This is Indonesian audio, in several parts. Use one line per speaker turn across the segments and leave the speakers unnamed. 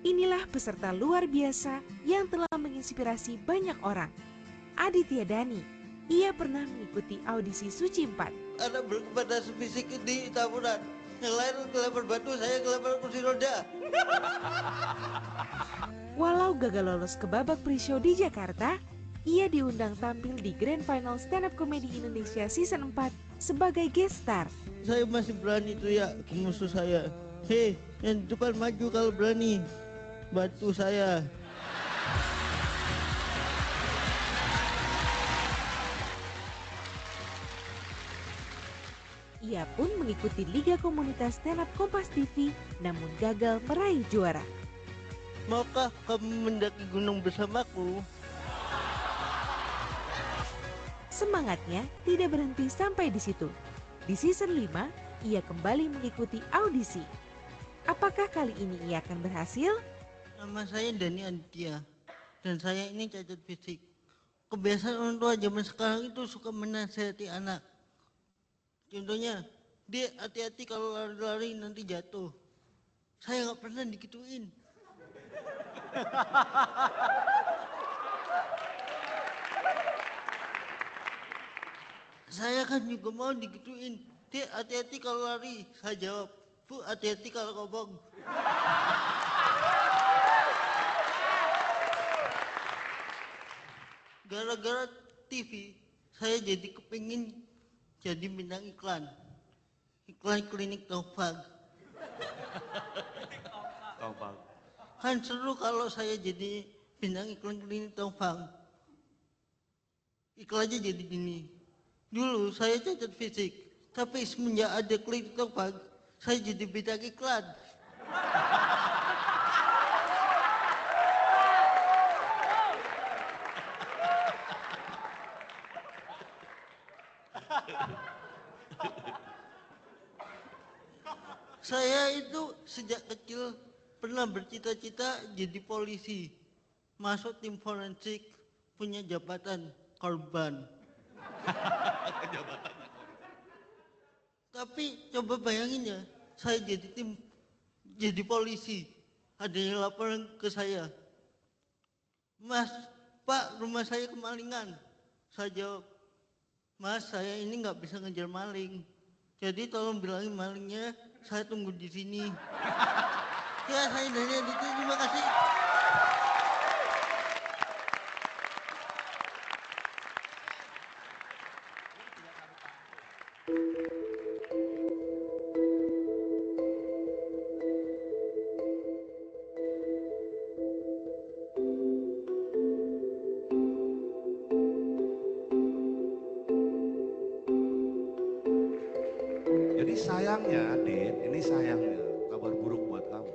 Inilah peserta luar biasa yang telah menginspirasi banyak orang. Aditya Dani, ia pernah mengikuti audisi Suci 4.
Anak berkepada fisik di taburan. Yang lain kelempar batu, saya kelempar kursi roda.
Walau gagal lolos ke babak pre-show di Jakarta, ia diundang tampil di Grand Final Stand Up Comedy Indonesia Season 4 sebagai guest star.
Saya masih berani tuh ya ke musuh saya. Hei, yang di depan maju kalau berani. Bantu saya.
Ia pun mengikuti Liga Komunitas Stand Up Kompas TV, namun gagal meraih juara.
Maukah kamu mendaki gunung bersamaku?
Semangatnya tidak berhenti sampai di situ. Di season 5, ia kembali mengikuti audisi. Apakah kali ini ia akan berhasil?
Nama saya Dani Aditya. Dan saya ini cacat fisik. Kebiasaan orang tua zaman sekarang itu suka menasihati anak. Contohnya, dia hati-hati kalau lari-lari nanti jatuh. Saya nggak pernah digituin. Saya kan juga mau digituin. Dia hati-hati kalau lari. Saya jawab, Bu, hati-hati kalau kobong. Gara-gara TV, saya jadi kepingin jadi bintang iklan. Iklan klinik Taufag. Kan seru kalau saya jadi bintang iklan klinik Taufag. Iklannya jadi gini. Dulu saya cacat fisik, tapi semenjak ada klinik Taufag, saya jadi bintang iklan. Saya itu sejak kecil pernah bercita-cita jadi polisi. Masuk tim forensik, punya jabatan korban. Tapi coba bayangin ya, saya jadi polisi. Ada yang laporan ke saya. Mas, Pak, rumah saya kemalingan. Saya jawab, Mas, saya ini nggak bisa ngejar maling. Jadi tolong bilangin malingnya, saya tunggu di sini. Ya, saya Dani Aditya, terima kasih.
Jadi sayangnya, Dit, ini sayangnya, kabar buruk buat kamu.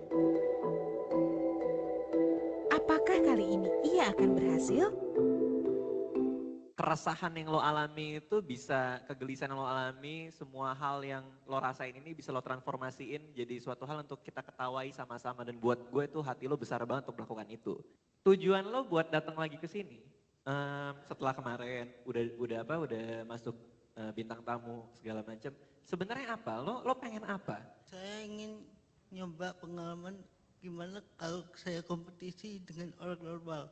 Apakah kali ini ia akan berhasil?
Keresahan yang lo alami itu bisa, kegelisahan yang lo alami, semua hal yang lo rasain ini bisa lo transformasiin jadi suatu hal untuk kita ketawai sama-sama. Dan buat gue tuh hati lo besar banget untuk melakukan itu. Tujuan lo buat datang lagi ke sini, setelah kemarin udah masuk bintang tamu segala macam. Sebenarnya apa? Lo pengen apa?
Saya ingin nyoba pengalaman gimana kalau saya kompetisi dengan orang normal.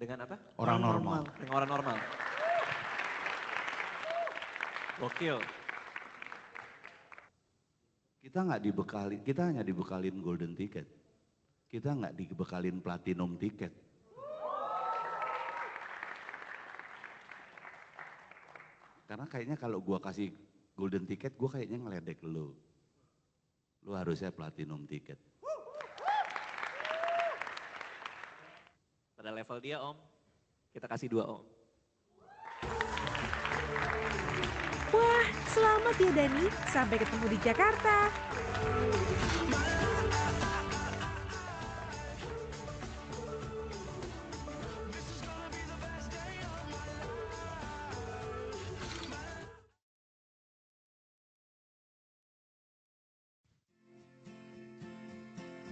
Dengan apa?
Orang normal.
Dengan orang normal. Gokil.
Kita hanya dibekalin golden ticket. Kita nggak dibekalin platinum ticket. Karena kayaknya kalau gua kasih golden ticket, gua kayaknya ngeledek lu. Lu harusnya platinum ticket.
Pada level dia om, kita kasih 2 om.
Wah, selamat ya Dani. Sampai ketemu di Jakarta.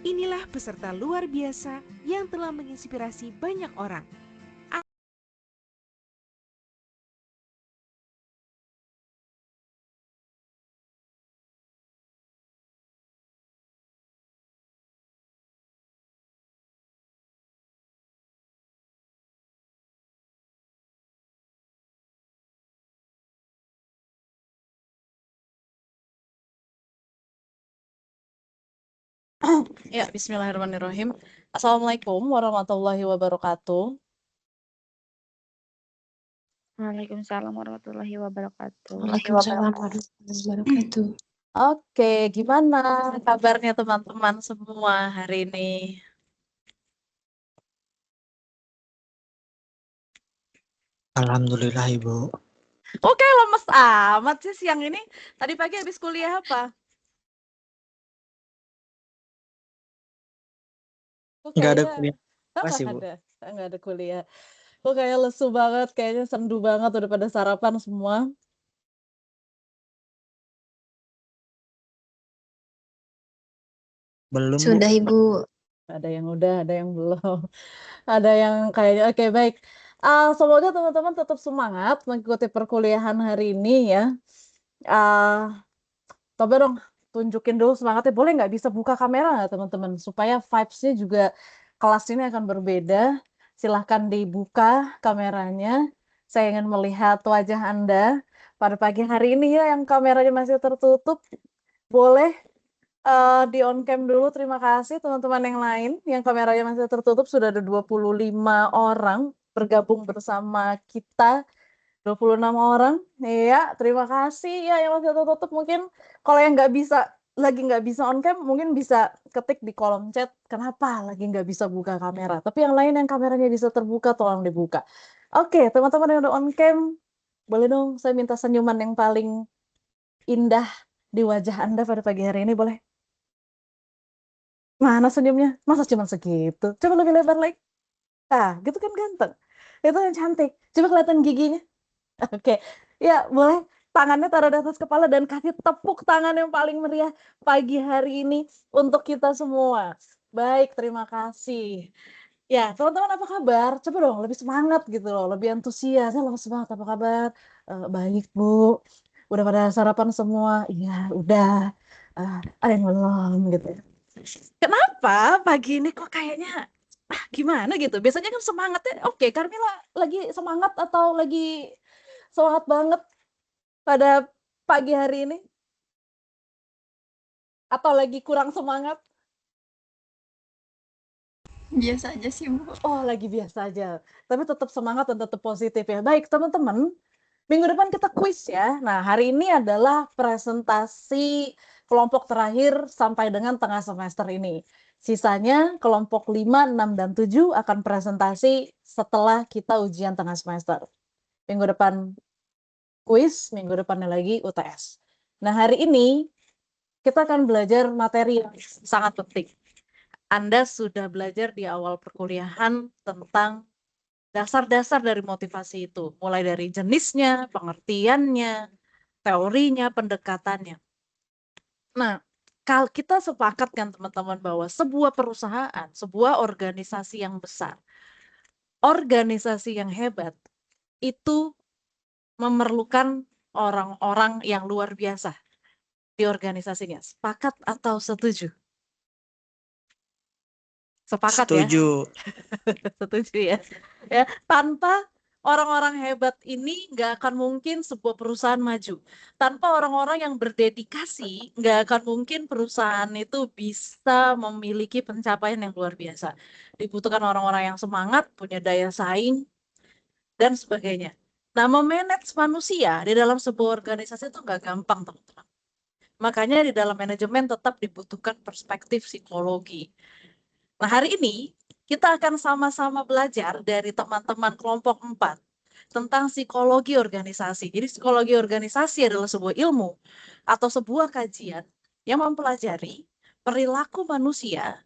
Inilah peserta luar biasa yang telah menginspirasi banyak orang.
Ya, bismillahirrahmanirrahim. Assalamualaikum warahmatullahi wabarakatuh.
Waalaikumsalam warahmatullahi wabarakatuh.
Waalaikumsalam warahmatullahi wabarakatuh.
Oke, gimana kabarnya teman-teman semua hari ini?
Alhamdulillah Ibu.
Oke, lemes amat sih siang ini. Tadi pagi habis kuliah apa? Kok
Nggak ada
kayaknya
kuliah kelas Ibu.
nggak ada kuliah. Kok kayak lesu banget, kayaknya sendu banget udah pada sarapan semua.
Belum Bu.
Sudah Ibu.
Ada yang udah, ada yang belum. Ada yang kayaknya, oke baik. Semoga teman-teman tetap semangat mengikuti perkuliahan hari ini ya. Coba dong tunjukin dulu semangatnya. Boleh nggak bisa buka kamera nggak teman-teman? Supaya vibes-nya juga kelas ini akan berbeda. Silahkan dibuka kameranya. Saya ingin melihat wajah Anda pada pagi hari ini ya yang kameranya masih tertutup. Boleh di on cam dulu, terima kasih teman-teman yang lain yang kameranya masih tertutup. Sudah ada 25 orang bergabung bersama kita, 26 orang. Iya, terima kasih ya yang masih tertutup. Mungkin kalau yang lagi nggak bisa on cam, mungkin bisa ketik di kolom chat kenapa lagi nggak bisa buka kamera. Tapi yang lain yang kameranya bisa terbuka, tolong dibuka. Oke, teman-teman yang udah on cam, boleh dong saya minta senyuman yang paling indah di wajah Anda pada pagi hari ini, boleh? Mana senyumnya? Masa cuma segitu? Coba lebih lebar lagi. Gitu kan ganteng. Itu yang cantik. Coba kelihatan giginya. Oke. Ya, boleh tangannya taruh di atas kepala dan kasih tepuk tangan yang paling meriah pagi hari ini untuk kita semua. Baik, terima kasih. Ya, teman-teman apa kabar? Coba dong, lebih semangat gitu loh, lebih antusias. Ya, lemes banget, apa kabar? Baik, Bu. Udah pada sarapan semua? Iya, udah. Ada yang belum gitu. Kenapa pagi ini kok kayaknya gimana gitu? Biasanya kan semangatnya oke, Carmilla lagi semangat atau lagi semangat banget pada pagi hari ini? Atau lagi kurang semangat?
Biasa aja sih Bu.
Oh, lagi biasa aja. Tapi tetap semangat dan tetap positif ya. Baik, teman-teman. Minggu depan kita kuis ya. Nah, hari ini adalah presentasi kelompok terakhir sampai dengan tengah semester ini. Sisanya kelompok 5, 6, dan 7 akan presentasi setelah kita ujian tengah semester. Minggu depan kuis, minggu depannya lagi UTS. Nah, hari ini kita akan belajar materi yang sangat penting. Anda sudah belajar di awal perkuliahan tentang dasar-dasar dari motivasi itu, mulai dari jenisnya, pengertiannya, teorinya, pendekatannya. Nah, kalau kita sepakat kan teman-teman bahwa sebuah perusahaan, sebuah organisasi yang besar, organisasi yang hebat, itu memerlukan orang-orang yang luar biasa di organisasinya. Sepakat atau setuju? Sepakat ya?
Setuju.
Setuju ya. Ya, tanpa orang-orang hebat ini nggak akan mungkin sebuah perusahaan maju. Tanpa orang-orang yang berdedikasi, nggak akan mungkin perusahaan itu bisa memiliki pencapaian yang luar biasa. Dibutuhkan orang-orang yang semangat, punya daya saing, dan sebagainya. Nah, memanage manusia di dalam sebuah organisasi itu nggak gampang, teman-teman. Makanya di dalam manajemen tetap dibutuhkan perspektif psikologi. Nah, hari ini kita akan sama-sama belajar dari teman-teman kelompok 4 tentang psikologi organisasi. Jadi psikologi organisasi adalah sebuah ilmu atau sebuah kajian yang mempelajari perilaku manusia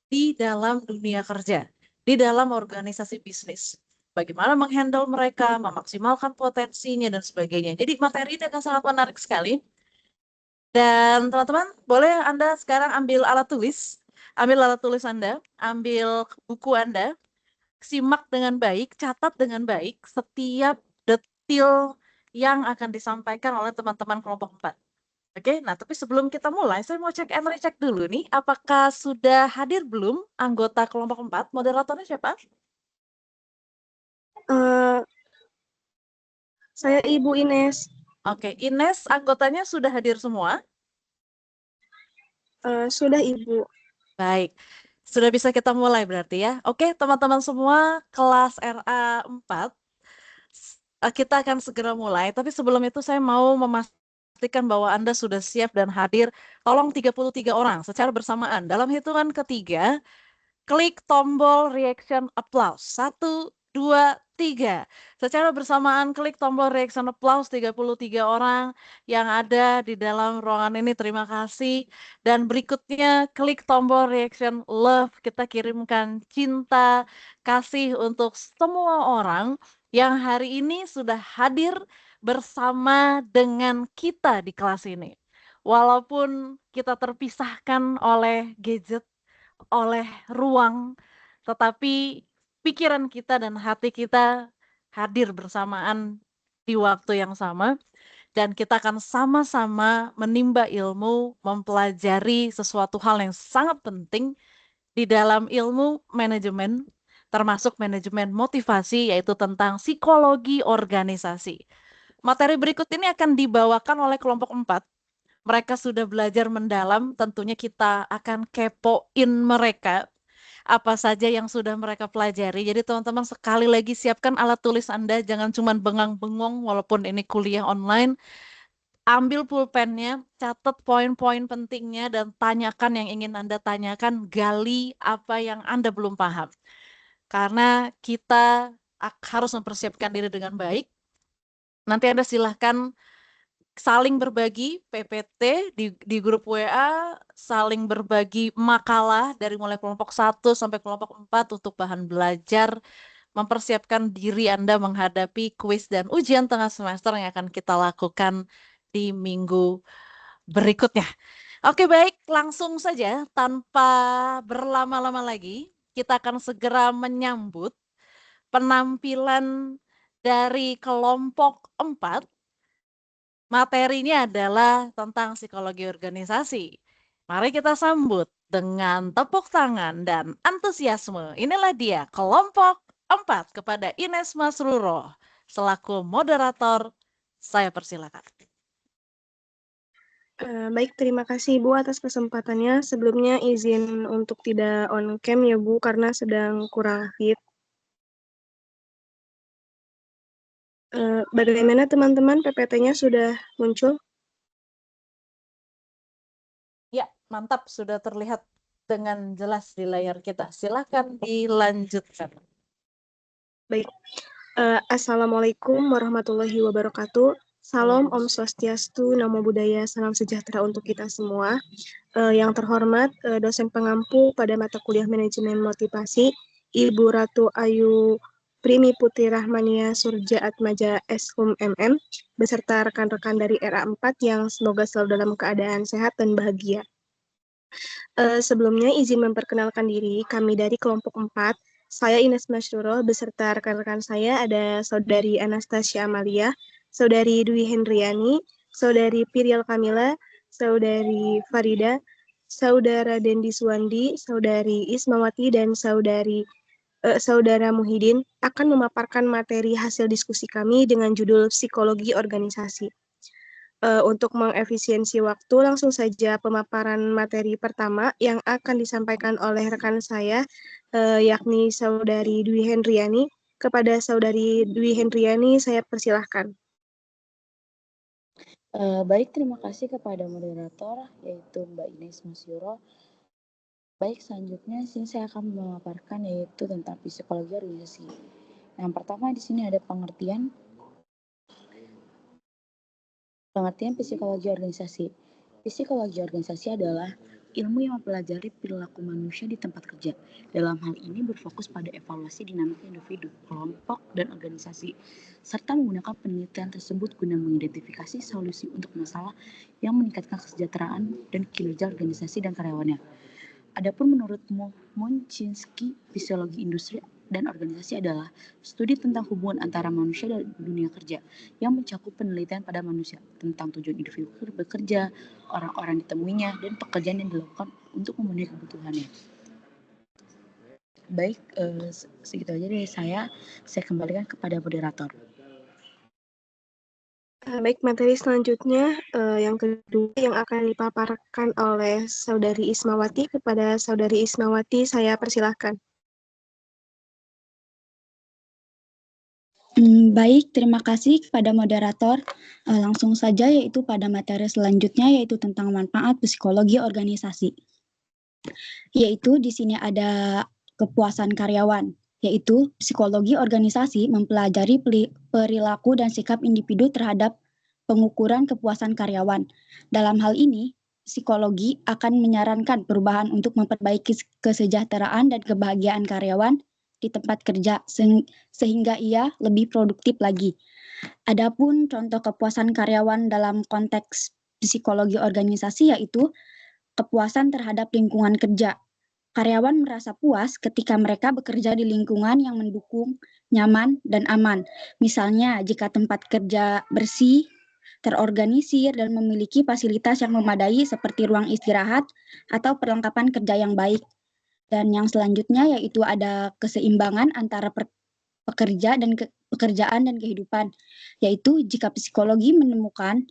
di dalam dunia kerja, di dalam organisasi bisnis. Bagaimana menghandle mereka, memaksimalkan potensinya, dan sebagainya. Jadi materi ini akan sangat menarik sekali. Dan teman-teman, boleh Anda sekarang ambil alat tulis. Ambil alat tulis Anda, ambil buku Anda, simak dengan baik, catat dengan baik setiap detil yang akan disampaikan oleh teman-teman kelompok 4. Oke, nah tapi sebelum kita mulai, saya mau cek and recheck dulu nih, apakah sudah hadir belum anggota kelompok 4? Moderatornya siapa?
Saya Ibu Ines.
Oke, Ines, anggotanya sudah hadir semua?
Sudah Ibu.
Baik, sudah bisa kita mulai berarti ya. Oke, teman-teman semua, kelas RA 4, kita akan segera mulai. Tapi sebelum itu saya mau memastikan bahwa Anda sudah siap dan hadir. Tolong 33 orang secara bersamaan. Dalam hitungan ketiga, klik tombol reaction applause. 1, 2, 3. Secara bersamaan klik tombol reaction applause 33 orang yang ada di dalam ruangan ini. Terima kasih. Dan berikutnya klik tombol reaction love. Kita kirimkan cinta, kasih untuk semua orang yang hari ini sudah hadir bersama dengan kita di kelas ini. Walaupun kita terpisahkan oleh gadget, oleh ruang, tetapi pikiran kita dan hati kita hadir bersamaan di waktu yang sama, dan kita akan sama-sama menimba ilmu, mempelajari sesuatu hal yang sangat penting di dalam ilmu manajemen, termasuk manajemen motivasi, yaitu tentang psikologi organisasi. Materi berikut ini akan dibawakan oleh kelompok 4. Mereka sudah belajar mendalam, tentunya kita akan kepoin mereka apa saja yang sudah mereka pelajari. Jadi teman-teman sekali lagi siapkan alat tulis Anda, jangan cuma bengang-bengong walaupun ini kuliah online. Ambil pulpennya, catat poin-poin pentingnya dan tanyakan yang ingin Anda tanyakan, gali apa yang Anda belum paham. Karena kita harus mempersiapkan diri dengan baik. Nanti Anda silahkan saling berbagi PPT di grup WA, saling berbagi makalah dari mulai kelompok 1 sampai kelompok 4 untuk bahan belajar, mempersiapkan diri Anda menghadapi kuis dan ujian tengah semester yang akan kita lakukan di minggu berikutnya. Oke, baik, langsung saja tanpa berlama-lama lagi, kita akan segera menyambut penampilan dari kelompok 4. Materinya adalah tentang psikologi organisasi. Mari kita sambut dengan tepuk tangan dan antusiasme. Inilah dia kelompok 4 kepada Ines Masruro selaku moderator. Saya persilakan.
Baik, terima kasih Ibu atas kesempatannya. Sebelumnya izin untuk tidak on cam ya Bu, karena sedang kurang fit. Bagaimana teman-teman, PPT-nya sudah muncul?
Ya, mantap, sudah terlihat dengan jelas di layar kita. Silakan dilanjutkan.
Baik, Assalamualaikum warahmatullahi wabarakatuh. Salam Om Swastiastu, Namo Buddhaya, salam sejahtera untuk kita semua. Yang terhormat, dosen pengampu pada mata kuliah manajemen motivasi, Ibu Ratu Ayu Primi Putri Rahmania Surja Atmaja Shum MM, beserta rekan-rekan dari RA 4 yang semoga selalu dalam keadaan sehat dan bahagia. Sebelumnya izin memperkenalkan diri, kami dari kelompok 4, saya Ines Masruro, beserta rekan-rekan saya ada Saudari Anastasia Amalia, Saudari Dwi Hendriani, Saudari Pirial Kamila, Saudari Farida, Saudara Dendi Suwandi, Saudari Ismawati, dan Saudara Muhyiddin akan memaparkan materi hasil diskusi kami dengan judul Psikologi Organisasi. Untuk mengefisiensi waktu, langsung saja pemaparan materi pertama yang akan disampaikan oleh rekan saya, yakni Saudari Dwi Hendriani. Kepada Saudari Dwi Hendriani, saya persilahkan.
Baik, terima kasih kepada moderator, yaitu Mbak Ines Masruro. Baik, selanjutnya sini saya akan memaparkan yaitu tentang psikologi organisasi. Yang pertama di sini ada pengertian psikologi organisasi. Psikologi organisasi adalah ilmu yang mempelajari perilaku manusia di tempat kerja. Dalam hal ini berfokus pada evaluasi dinamika individu, kelompok, dan organisasi, serta menggunakan penelitian tersebut guna mengidentifikasi solusi untuk masalah yang meningkatkan kesejahteraan dan kinerja organisasi dan karyawannya. Adapun menurut Munchinsky, fisiologi industri dan organisasi adalah studi tentang hubungan antara manusia dan dunia kerja yang mencakup penelitian pada manusia tentang tujuan individu bekerja, orang-orang ditemuinya, dan pekerjaan yang dilakukan untuk memenuhi kebutuhannya. Baik, segitu aja dari saya kembalikan kepada moderator.
Baik, materi selanjutnya yang kedua yang akan dipaparkan oleh Saudari Ismawati. Kepada Saudari Ismawati, saya persilahkan.
Baik, terima kasih kepada moderator. Langsung saja yaitu pada materi selanjutnya yaitu tentang manfaat psikologi organisasi. Yaitu di sini ada kepuasan karyawan, yaitu psikologi organisasi mempelajari perilaku dan sikap individu terhadap pengukuran kepuasan karyawan. Dalam hal ini, psikologi akan menyarankan perubahan untuk memperbaiki kesejahteraan dan kebahagiaan karyawan di tempat kerja sehingga ia lebih produktif lagi. Adapun contoh kepuasan karyawan dalam konteks psikologi organisasi yaitu kepuasan terhadap lingkungan kerja. Karyawan merasa puas ketika mereka bekerja di lingkungan yang mendukung, nyaman, dan aman. Misalnya jika tempat kerja bersih, terorganisir, dan memiliki fasilitas yang memadai seperti ruang istirahat atau perlengkapan kerja yang baik. Dan yang selanjutnya yaitu ada keseimbangan antara pekerjaan dan kehidupan, yaitu jika psikologi menemukan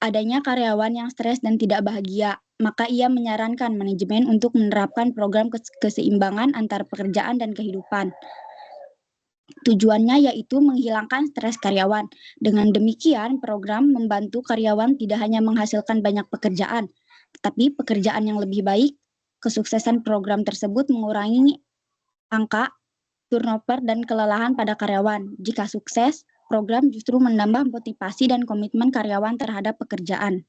adanya karyawan yang stres dan tidak bahagia, maka ia menyarankan manajemen untuk menerapkan program keseimbangan antara pekerjaan dan kehidupan. Tujuannya yaitu menghilangkan stres karyawan. Dengan demikian, program membantu karyawan tidak hanya menghasilkan banyak pekerjaan, tetapi pekerjaan yang lebih baik. Kesuksesan program tersebut mengurangi angka turnover dan kelelahan pada karyawan. Jika sukses, program justru menambah motivasi dan komitmen karyawan terhadap pekerjaan.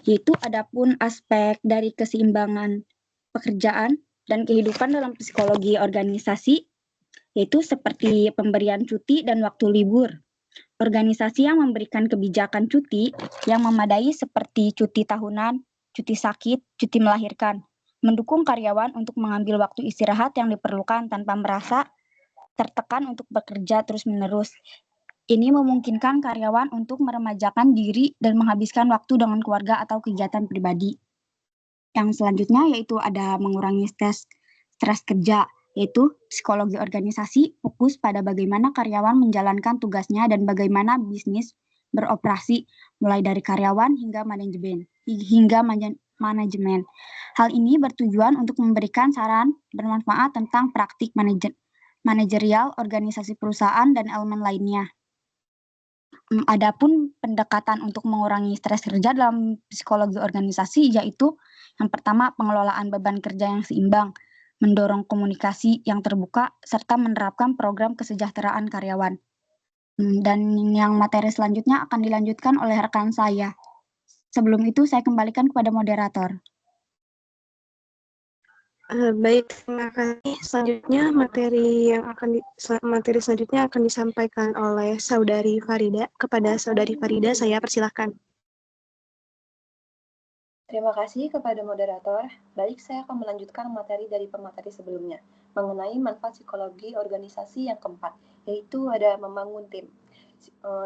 Yaitu adapun aspek dari keseimbangan pekerjaan dan kehidupan dalam psikologi organisasi, yaitu seperti pemberian cuti dan waktu libur. Organisasi yang memberikan kebijakan cuti yang memadai seperti cuti tahunan, cuti sakit, cuti melahirkan, mendukung karyawan untuk mengambil waktu istirahat yang diperlukan tanpa merasa tertekan untuk bekerja terus-menerus. Ini memungkinkan karyawan untuk meremajakan diri dan menghabiskan waktu dengan keluarga atau kegiatan pribadi. Yang selanjutnya yaitu ada mengurangi stres kerja, yaitu psikologi organisasi fokus pada bagaimana karyawan menjalankan tugasnya dan bagaimana bisnis beroperasi, mulai dari karyawan hingga manajemen. Hal ini bertujuan untuk memberikan saran bermanfaat tentang praktik manajerial organisasi perusahaan dan elemen lainnya. Adapun pendekatan untuk mengurangi stres kerja dalam psikologi organisasi yaitu yang pertama pengelolaan beban kerja yang seimbang, mendorong komunikasi yang terbuka, serta menerapkan program kesejahteraan karyawan. Dan yang materi selanjutnya akan dilanjutkan oleh rekan saya. Sebelum itu saya kembalikan kepada moderator.
Baik, terima kasih. Selanjutnya materi selanjutnya akan disampaikan oleh Saudari Farida. Kepada Saudari Farida, saya persilahkan.
Terima kasih kepada moderator. Baik, saya akan melanjutkan materi dari pemateri sebelumnya mengenai manfaat psikologi organisasi yang keempat, yaitu ada membangun tim.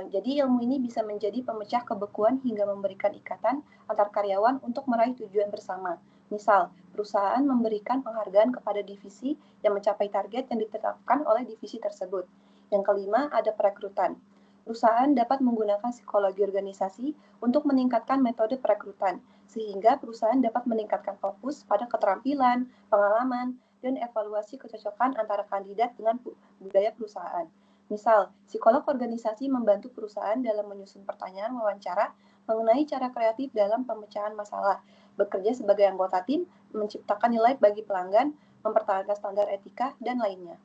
Jadi ilmu ini bisa menjadi pemecah kebekuan hingga memberikan ikatan antar karyawan untuk meraih tujuan bersama. Misal, perusahaan memberikan penghargaan kepada divisi yang mencapai target yang ditetapkan oleh divisi tersebut. Yang kelima, ada perekrutan. Perusahaan dapat menggunakan psikologi organisasi untuk meningkatkan metode perekrutan, sehingga perusahaan dapat meningkatkan fokus pada keterampilan, pengalaman, dan evaluasi kecocokan antara kandidat dengan budaya perusahaan. Misal, psikolog organisasi membantu perusahaan dalam menyusun pertanyaan wawancara mengenai cara kreatif dalam pemecahan masalah, bekerja sebagai anggota tim, menciptakan nilai bagi pelanggan, mempertahankan standar etika, dan lainnya.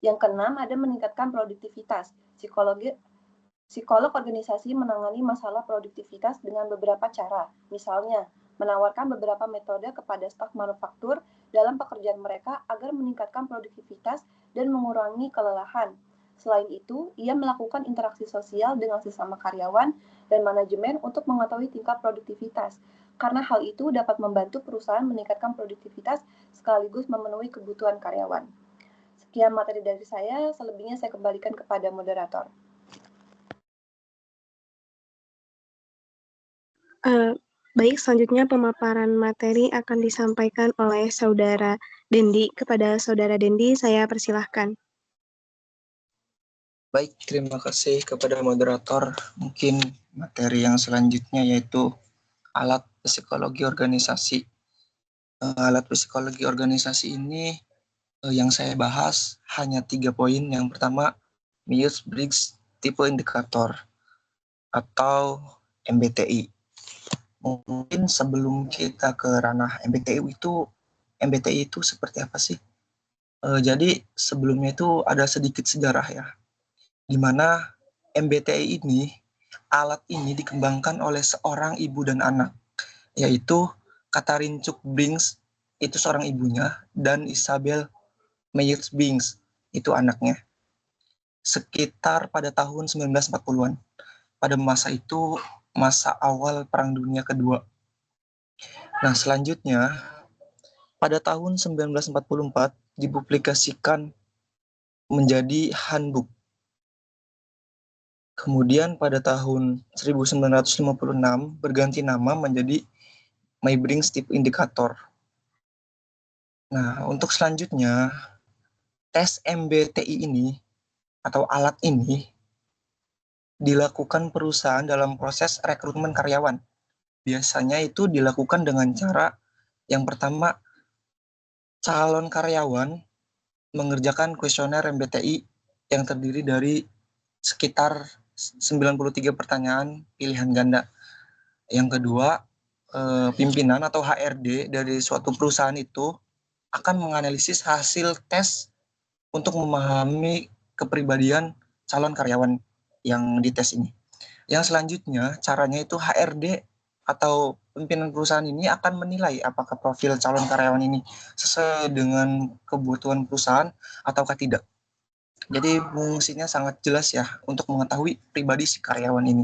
Yang keenam, ada meningkatkan produktivitas. Psikolog organisasi menangani masalah produktivitas dengan beberapa cara. Misalnya, menawarkan beberapa metode kepada staf manufaktur dalam pekerjaan mereka agar meningkatkan produktivitas dan mengurangi kelelahan. Selain itu, ia melakukan interaksi sosial dengan sesama karyawan dan manajemen untuk mengetahui tingkat produktivitas. Karena hal itu dapat membantu perusahaan meningkatkan produktivitas sekaligus memenuhi kebutuhan karyawan. Sekian materi dari saya, selebihnya saya kembalikan kepada moderator.
Baik, selanjutnya pemaparan materi akan disampaikan oleh Saudara Dendi. Kepada Saudara Dendi, saya persilahkan.
Baik, terima kasih kepada moderator. Mungkin materi yang selanjutnya yaitu alat psikologi organisasi. Alat psikologi organisasi ini yang saya bahas hanya 3 poin. Yang pertama, Myers-Briggs tipe indikator atau MBTI. Mungkin sebelum kita ke ranah MBTI itu seperti apa sih? Jadi sebelumnya itu ada sedikit sejarah ya, di mana MBTI ini, alat ini dikembangkan oleh seorang ibu dan anak, yaitu Catherine Cook Briggs, itu seorang ibunya, dan Isabel Myers-Briggs, itu anaknya. Sekitar pada tahun 1940-an. Pada masa itu, masa awal Perang Dunia Kedua. Nah, selanjutnya, pada tahun 1944, dipublikasikan menjadi handbook. Kemudian pada tahun 1956 berganti nama menjadi Myers-Briggs Type Indicator. Nah, untuk selanjutnya, tes MBTI ini atau alat ini dilakukan perusahaan dalam proses rekrutmen karyawan. Biasanya itu dilakukan dengan cara yang pertama, calon karyawan mengerjakan kuesioner MBTI yang terdiri dari sekitar 93 pertanyaan pilihan ganda. Yang kedua, pimpinan atau HRD dari suatu perusahaan itu akan menganalisis hasil tes untuk memahami kepribadian calon karyawan yang dites ini. Yang selanjutnya, caranya itu HRD atau pimpinan perusahaan ini akan menilai apakah profil calon karyawan ini sesuai dengan kebutuhan perusahaan ataukah tidak. Jadi fungsinya sangat jelas ya untuk mengetahui pribadi si karyawan ini.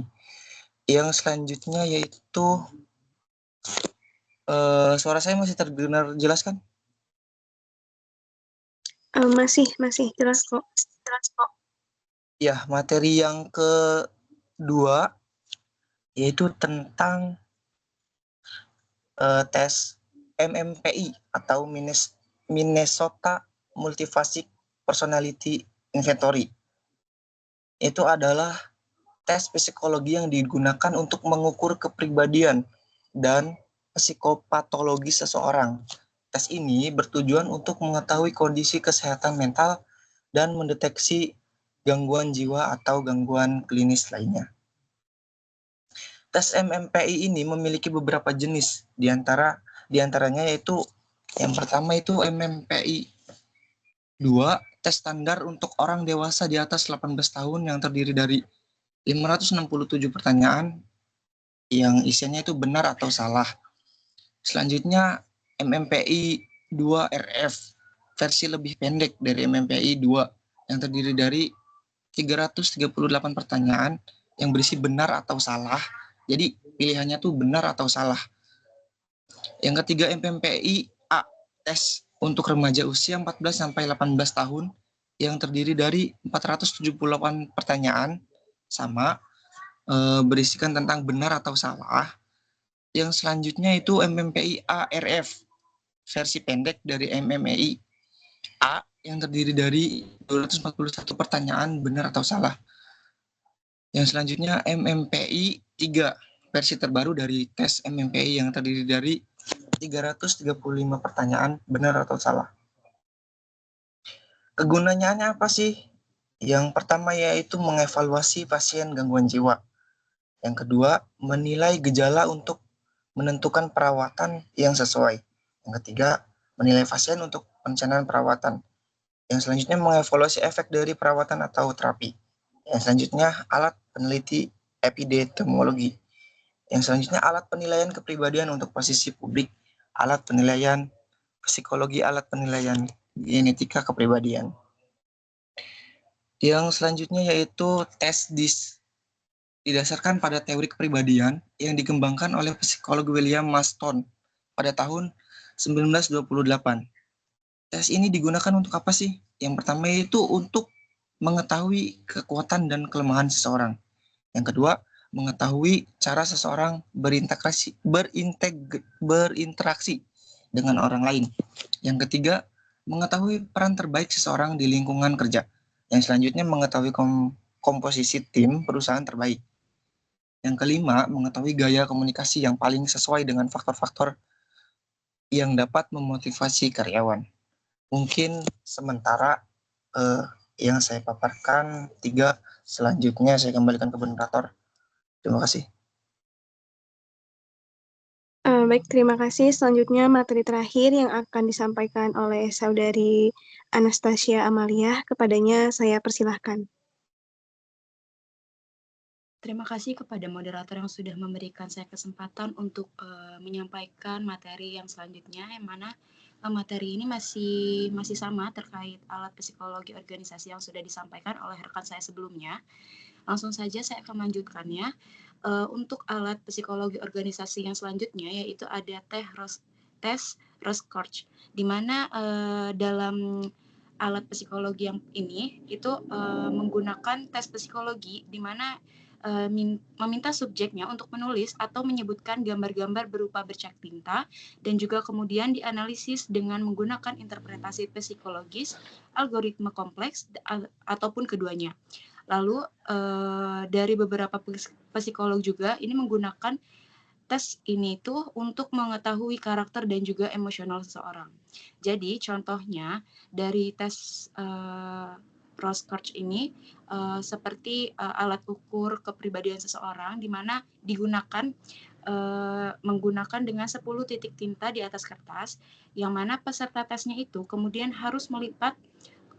Yang selanjutnya yaitu suara saya masih terdengar jelas kan?
Masih jelas kok.
Ya, materi yang kedua yaitu tentang tes MMPI atau Minnesota Multifaceted Personality Inventory. Itu adalah tes psikologi yang digunakan untuk mengukur kepribadian dan psikopatologi seseorang. Tes ini bertujuan untuk mengetahui kondisi kesehatan mental dan mendeteksi gangguan jiwa atau gangguan klinis lainnya. Tes MMPI ini memiliki beberapa jenis, diantaranya yaitu yang pertama itu MMPI 2, tes standar untuk orang dewasa di atas 18 tahun yang terdiri dari 567 pertanyaan yang isinya itu benar atau salah. Selanjutnya MMPI 2 RF, versi lebih pendek dari MMPI 2 yang terdiri dari 338 pertanyaan yang berisi benar atau salah. Jadi pilihannya tuh benar atau salah. Yang ketiga MMPI A, tes untuk remaja usia 14 sampai 18 tahun yang terdiri dari 478 pertanyaan sama berisikan tentang benar atau salah. Yang selanjutnya itu MMPI ARF, versi pendek dari MMPI A yang terdiri dari 241 pertanyaan benar atau salah. Yang selanjutnya MMPI 3, versi terbaru dari tes MMPI yang terdiri dari 335 pertanyaan benar atau salah. Kegunaannya apa sih? Yang pertama yaitu mengevaluasi pasien gangguan jiwa. Yang kedua, menilai gejala untuk menentukan perawatan yang sesuai. Yang ketiga, menilai pasien untuk perencanaan perawatan. Yang selanjutnya mengevaluasi efek dari perawatan atau terapi. Yang selanjutnya alat peneliti epidemiologi. Yang selanjutnya alat penilaian kepribadian untuk posisi publik, alat penilaian psikologi, alat penilaian genetika kepribadian. Yang selanjutnya yaitu tes DISC, didasarkan pada teori kepribadian yang dikembangkan oleh psikolog William Marston pada tahun 1928. Tes ini digunakan untuk apa sih? Yang pertama itu untuk mengetahui kekuatan dan kelemahan seseorang. Yang kedua, mengetahui cara seseorang berinteraksi dengan orang lain. Yang ketiga, mengetahui peran terbaik seseorang di lingkungan kerja. Yang selanjutnya mengetahui komposisi tim perusahaan terbaik. Yang kelima, mengetahui gaya komunikasi yang paling sesuai dengan faktor-faktor yang dapat memotivasi karyawan. Mungkin sementara yang saya paparkan 3, selanjutnya saya kembalikan ke moderator. Terima kasih.
Baik, terima kasih. Selanjutnya materi terakhir yang akan disampaikan oleh Saudari Anastasia Amalia. Kepadanya saya persilahkan.
Terima kasih kepada moderator yang sudah memberikan saya kesempatan untuk menyampaikan materi yang selanjutnya, yang mana materi ini masih sama terkait alat psikologi organisasi yang sudah disampaikan oleh rekan saya sebelumnya. Langsung saja saya akan melanjutkannya. Untuk alat psikologi organisasi yang selanjutnya yaitu ada tes Rorschach, di mana dalam alat psikologi yang ini itu menggunakan tes psikologi di mana meminta subjeknya untuk menulis atau menyebutkan gambar-gambar berupa bercak tinta dan juga kemudian dianalisis dengan menggunakan interpretasi psikologis, algoritma kompleks ataupun keduanya. Lalu dari beberapa psikolog juga ini menggunakan tes ini tuh untuk mengetahui karakter dan juga emosional seseorang. Jadi contohnya dari tes Rorschach ini seperti alat ukur kepribadian seseorang di mana digunakan menggunakan dengan 10 titik tinta di atas kertas, yang mana peserta tesnya itu kemudian harus melipat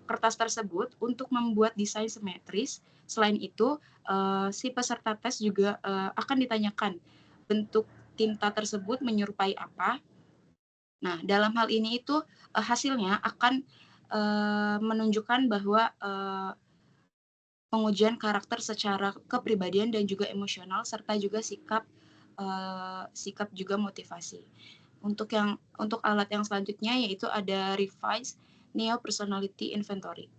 kertas tersebut untuk membuat desain simetris. Selain itu, si peserta tes juga akan ditanyakan bentuk tinta tersebut menyerupai apa. Nah, dalam hal ini itu hasilnya akan menunjukkan bahwa pengujian karakter secara kepribadian dan juga emosional serta juga sikap juga motivasi. Untuk alat yang selanjutnya yaitu ada Revise Neo Personality Inventory.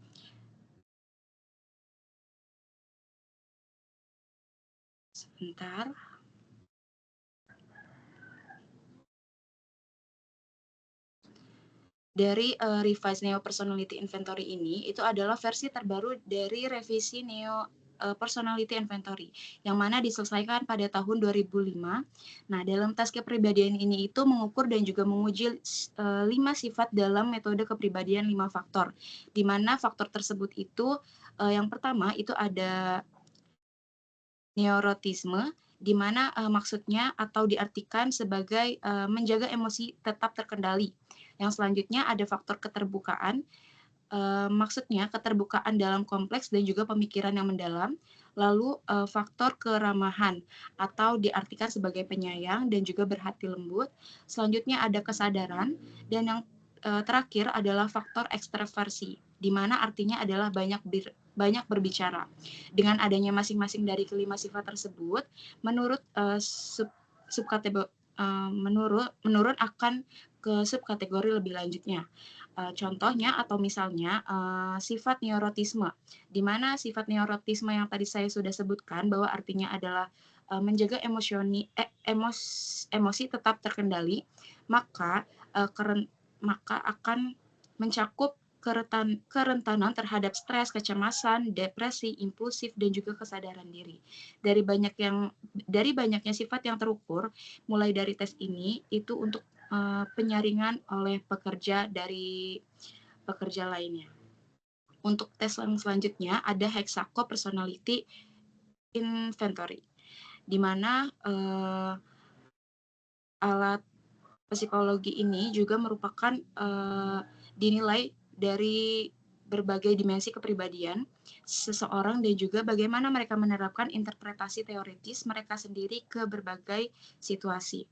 Sebentar. Dari Revise Neo Personality Inventory ini itu adalah versi terbaru dari revisi Neo Personality Inventory yang mana diselesaikan pada tahun 2005. Nah, dalam tes kepribadian ini itu mengukur dan juga menguji 5 sifat dalam metode kepribadian 5 faktor. Di mana faktor tersebut itu yang pertama itu ada neurotisme, di mana maksudnya atau diartikan sebagai menjaga emosi tetap terkendali. Yang selanjutnya ada faktor keterbukaan, maksudnya keterbukaan dalam kompleks dan juga pemikiran yang mendalam. Lalu faktor keramahan atau diartikan sebagai penyayang dan juga berhati lembut. Selanjutnya ada kesadaran, dan yang terakhir adalah faktor ekstraversi, di mana artinya adalah banyak berbicara. Dengan adanya masing-masing dari kelima sifat tersebut, menurut menurun akan ke subkategori lebih lanjutnya. Contohnya atau misalnya sifat neurotisme, di mana sifat neurotisme yang tadi saya sudah sebutkan bahwa artinya adalah menjaga emosi tetap terkendali, maka akan mencakup kerentanan terhadap stres, kecemasan, depresi, impulsif, dan juga kesadaran diri. Dari banyaknya sifat yang terukur, mulai dari tes ini itu untuk penyaringan oleh pekerja dari pekerja lainnya. Untuk tes yang selanjutnya ada Hexaco Personality Inventory, di mana alat psikologi ini juga merupakan dinilai dari berbagai dimensi kepribadian seseorang dan juga bagaimana mereka menerapkan interpretasi teoritis mereka sendiri ke berbagai situasi.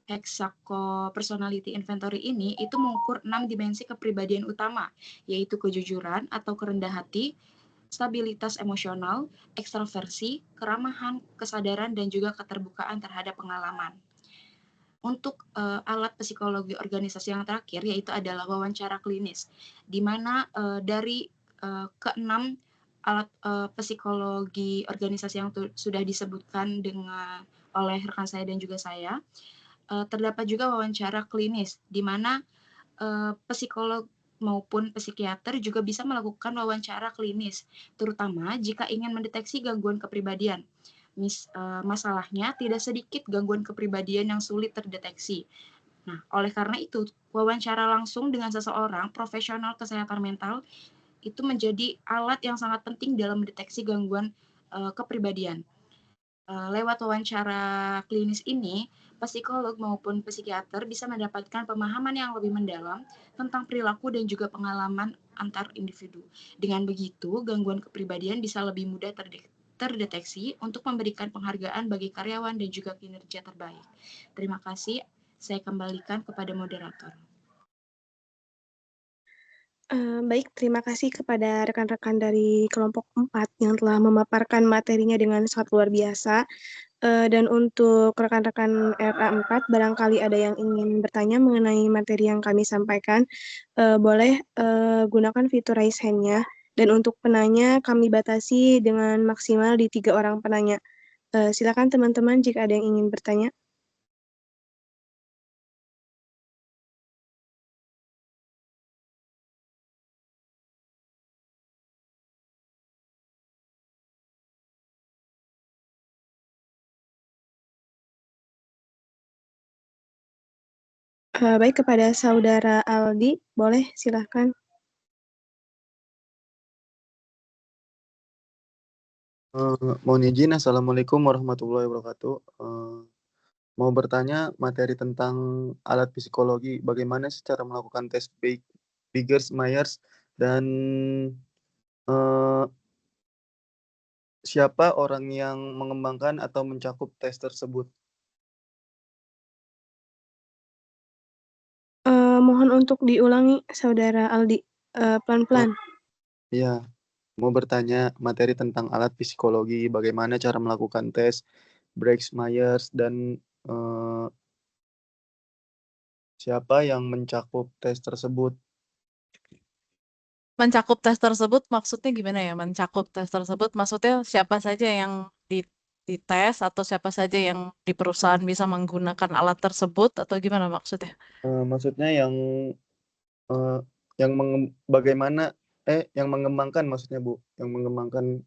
Hexaco Personality Inventory ini itu mengukur 6 dimensi kepribadian utama, yaitu kejujuran atau kerendah hati, stabilitas emosional, ekstroversi, keramahan, kesadaran, dan juga keterbukaan terhadap pengalaman. Untuk alat psikologi organisasi yang terakhir yaitu adalah wawancara klinis, di mana dari keenam alat psikologi organisasi yang sudah disebutkan oleh rekan saya dan juga saya, terdapat juga wawancara klinis, di mana psikolog maupun psikiater juga bisa melakukan wawancara klinis, terutama jika ingin mendeteksi gangguan kepribadian. Masalahnya tidak sedikit gangguan kepribadian yang sulit terdeteksi. Nah, oleh karena itu, wawancara langsung dengan seseorang profesional kesehatan mental itu menjadi alat yang sangat penting dalam mendeteksi gangguan kepribadian. Lewat wawancara klinis ini, psikolog maupun psikiater bisa mendapatkan pemahaman yang lebih mendalam tentang perilaku dan juga pengalaman antar individu. Dengan begitu, gangguan kepribadian bisa lebih mudah terdeteksi untuk memberikan penghargaan bagi karyawan dan juga kinerja terbaik. Terima kasih, saya kembalikan kepada moderator.
Baik, terima kasih kepada rekan-rekan dari kelompok 4 yang telah memaparkan materinya dengan sangat luar biasa. Dan untuk rekan-rekan RA 4, barangkali ada yang ingin bertanya mengenai materi yang kami sampaikan, boleh gunakan fitur raise hand-nya. Dan untuk penanya kami batasi dengan maksimal di 3 orang penanya. Silakan teman-teman jika ada yang ingin bertanya. Baik, kepada saudara Aldi, boleh silahkan.
Mohon izin, Assalamualaikum warahmatullahi wabarakatuh. Mau bertanya materi tentang alat psikologi, bagaimana sih cara melakukan tes Myers dan siapa orang yang mengembangkan atau mencakup tes tersebut?
Mohon untuk diulangi, saudara Aldi, pelan-pelan.
Iya, mau bertanya materi tentang alat psikologi, bagaimana cara melakukan tes Myers dan siapa yang mencakup tes tersebut?
Mencakup tes tersebut maksudnya gimana ya? Mencakup tes tersebut maksudnya siapa saja yang dites atau siapa saja yang di perusahaan bisa menggunakan alat tersebut atau gimana maksudnya?
Maksudnya bagaimana yang mengembangkan maksudnya Bu, yang mengembangkan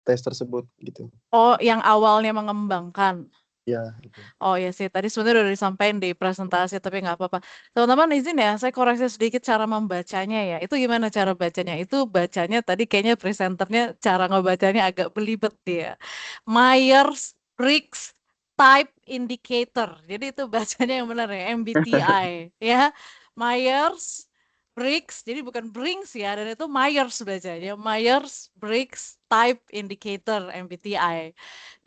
tes tersebut gitu.
Oh, yang awalnya mengembangkan.
Ya.
Oh ya sih, tadi sebenarnya udah disampaikan di presentasi, tapi nggak apa-apa. Teman-teman izin ya, saya koreksi sedikit cara membacanya ya. Itu gimana cara bacanya? Itu bacanya tadi kayaknya presenternya cara ngebacanya agak belibet dia. Myers-Briggs Type Indicator. Jadi itu bacanya yang benar ya, MBTI ya. Myers-Briggs, jadi bukan Briggs ya, dan itu Myers bacanya. Myers-Briggs Type Indicator, MBTI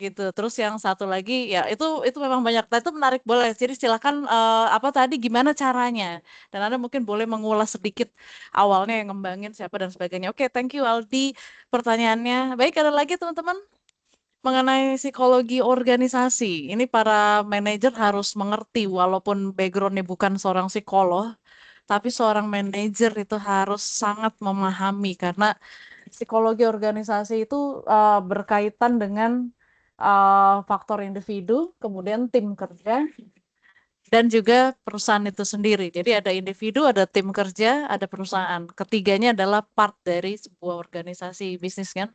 gitu. Terus yang satu lagi ya itu memang banyak. Nah, itu menarik, boleh. Jadi silakan apa tadi gimana caranya? Dan Anda mungkin boleh mengulas sedikit awalnya yang ngembangin siapa dan sebagainya. Oke, thank you Aldi pertanyaannya. Baik, ada lagi teman-teman mengenai psikologi organisasi. Ini para manajer harus mengerti walaupun backgroundnya bukan seorang psikolog, tapi seorang manajer itu harus sangat memahami karena psikologi organisasi itu berkaitan dengan faktor individu, kemudian tim kerja, dan juga perusahaan itu sendiri. Jadi ada individu, ada tim kerja, ada perusahaan. Ketiganya adalah part dari sebuah organisasi bisnis kan.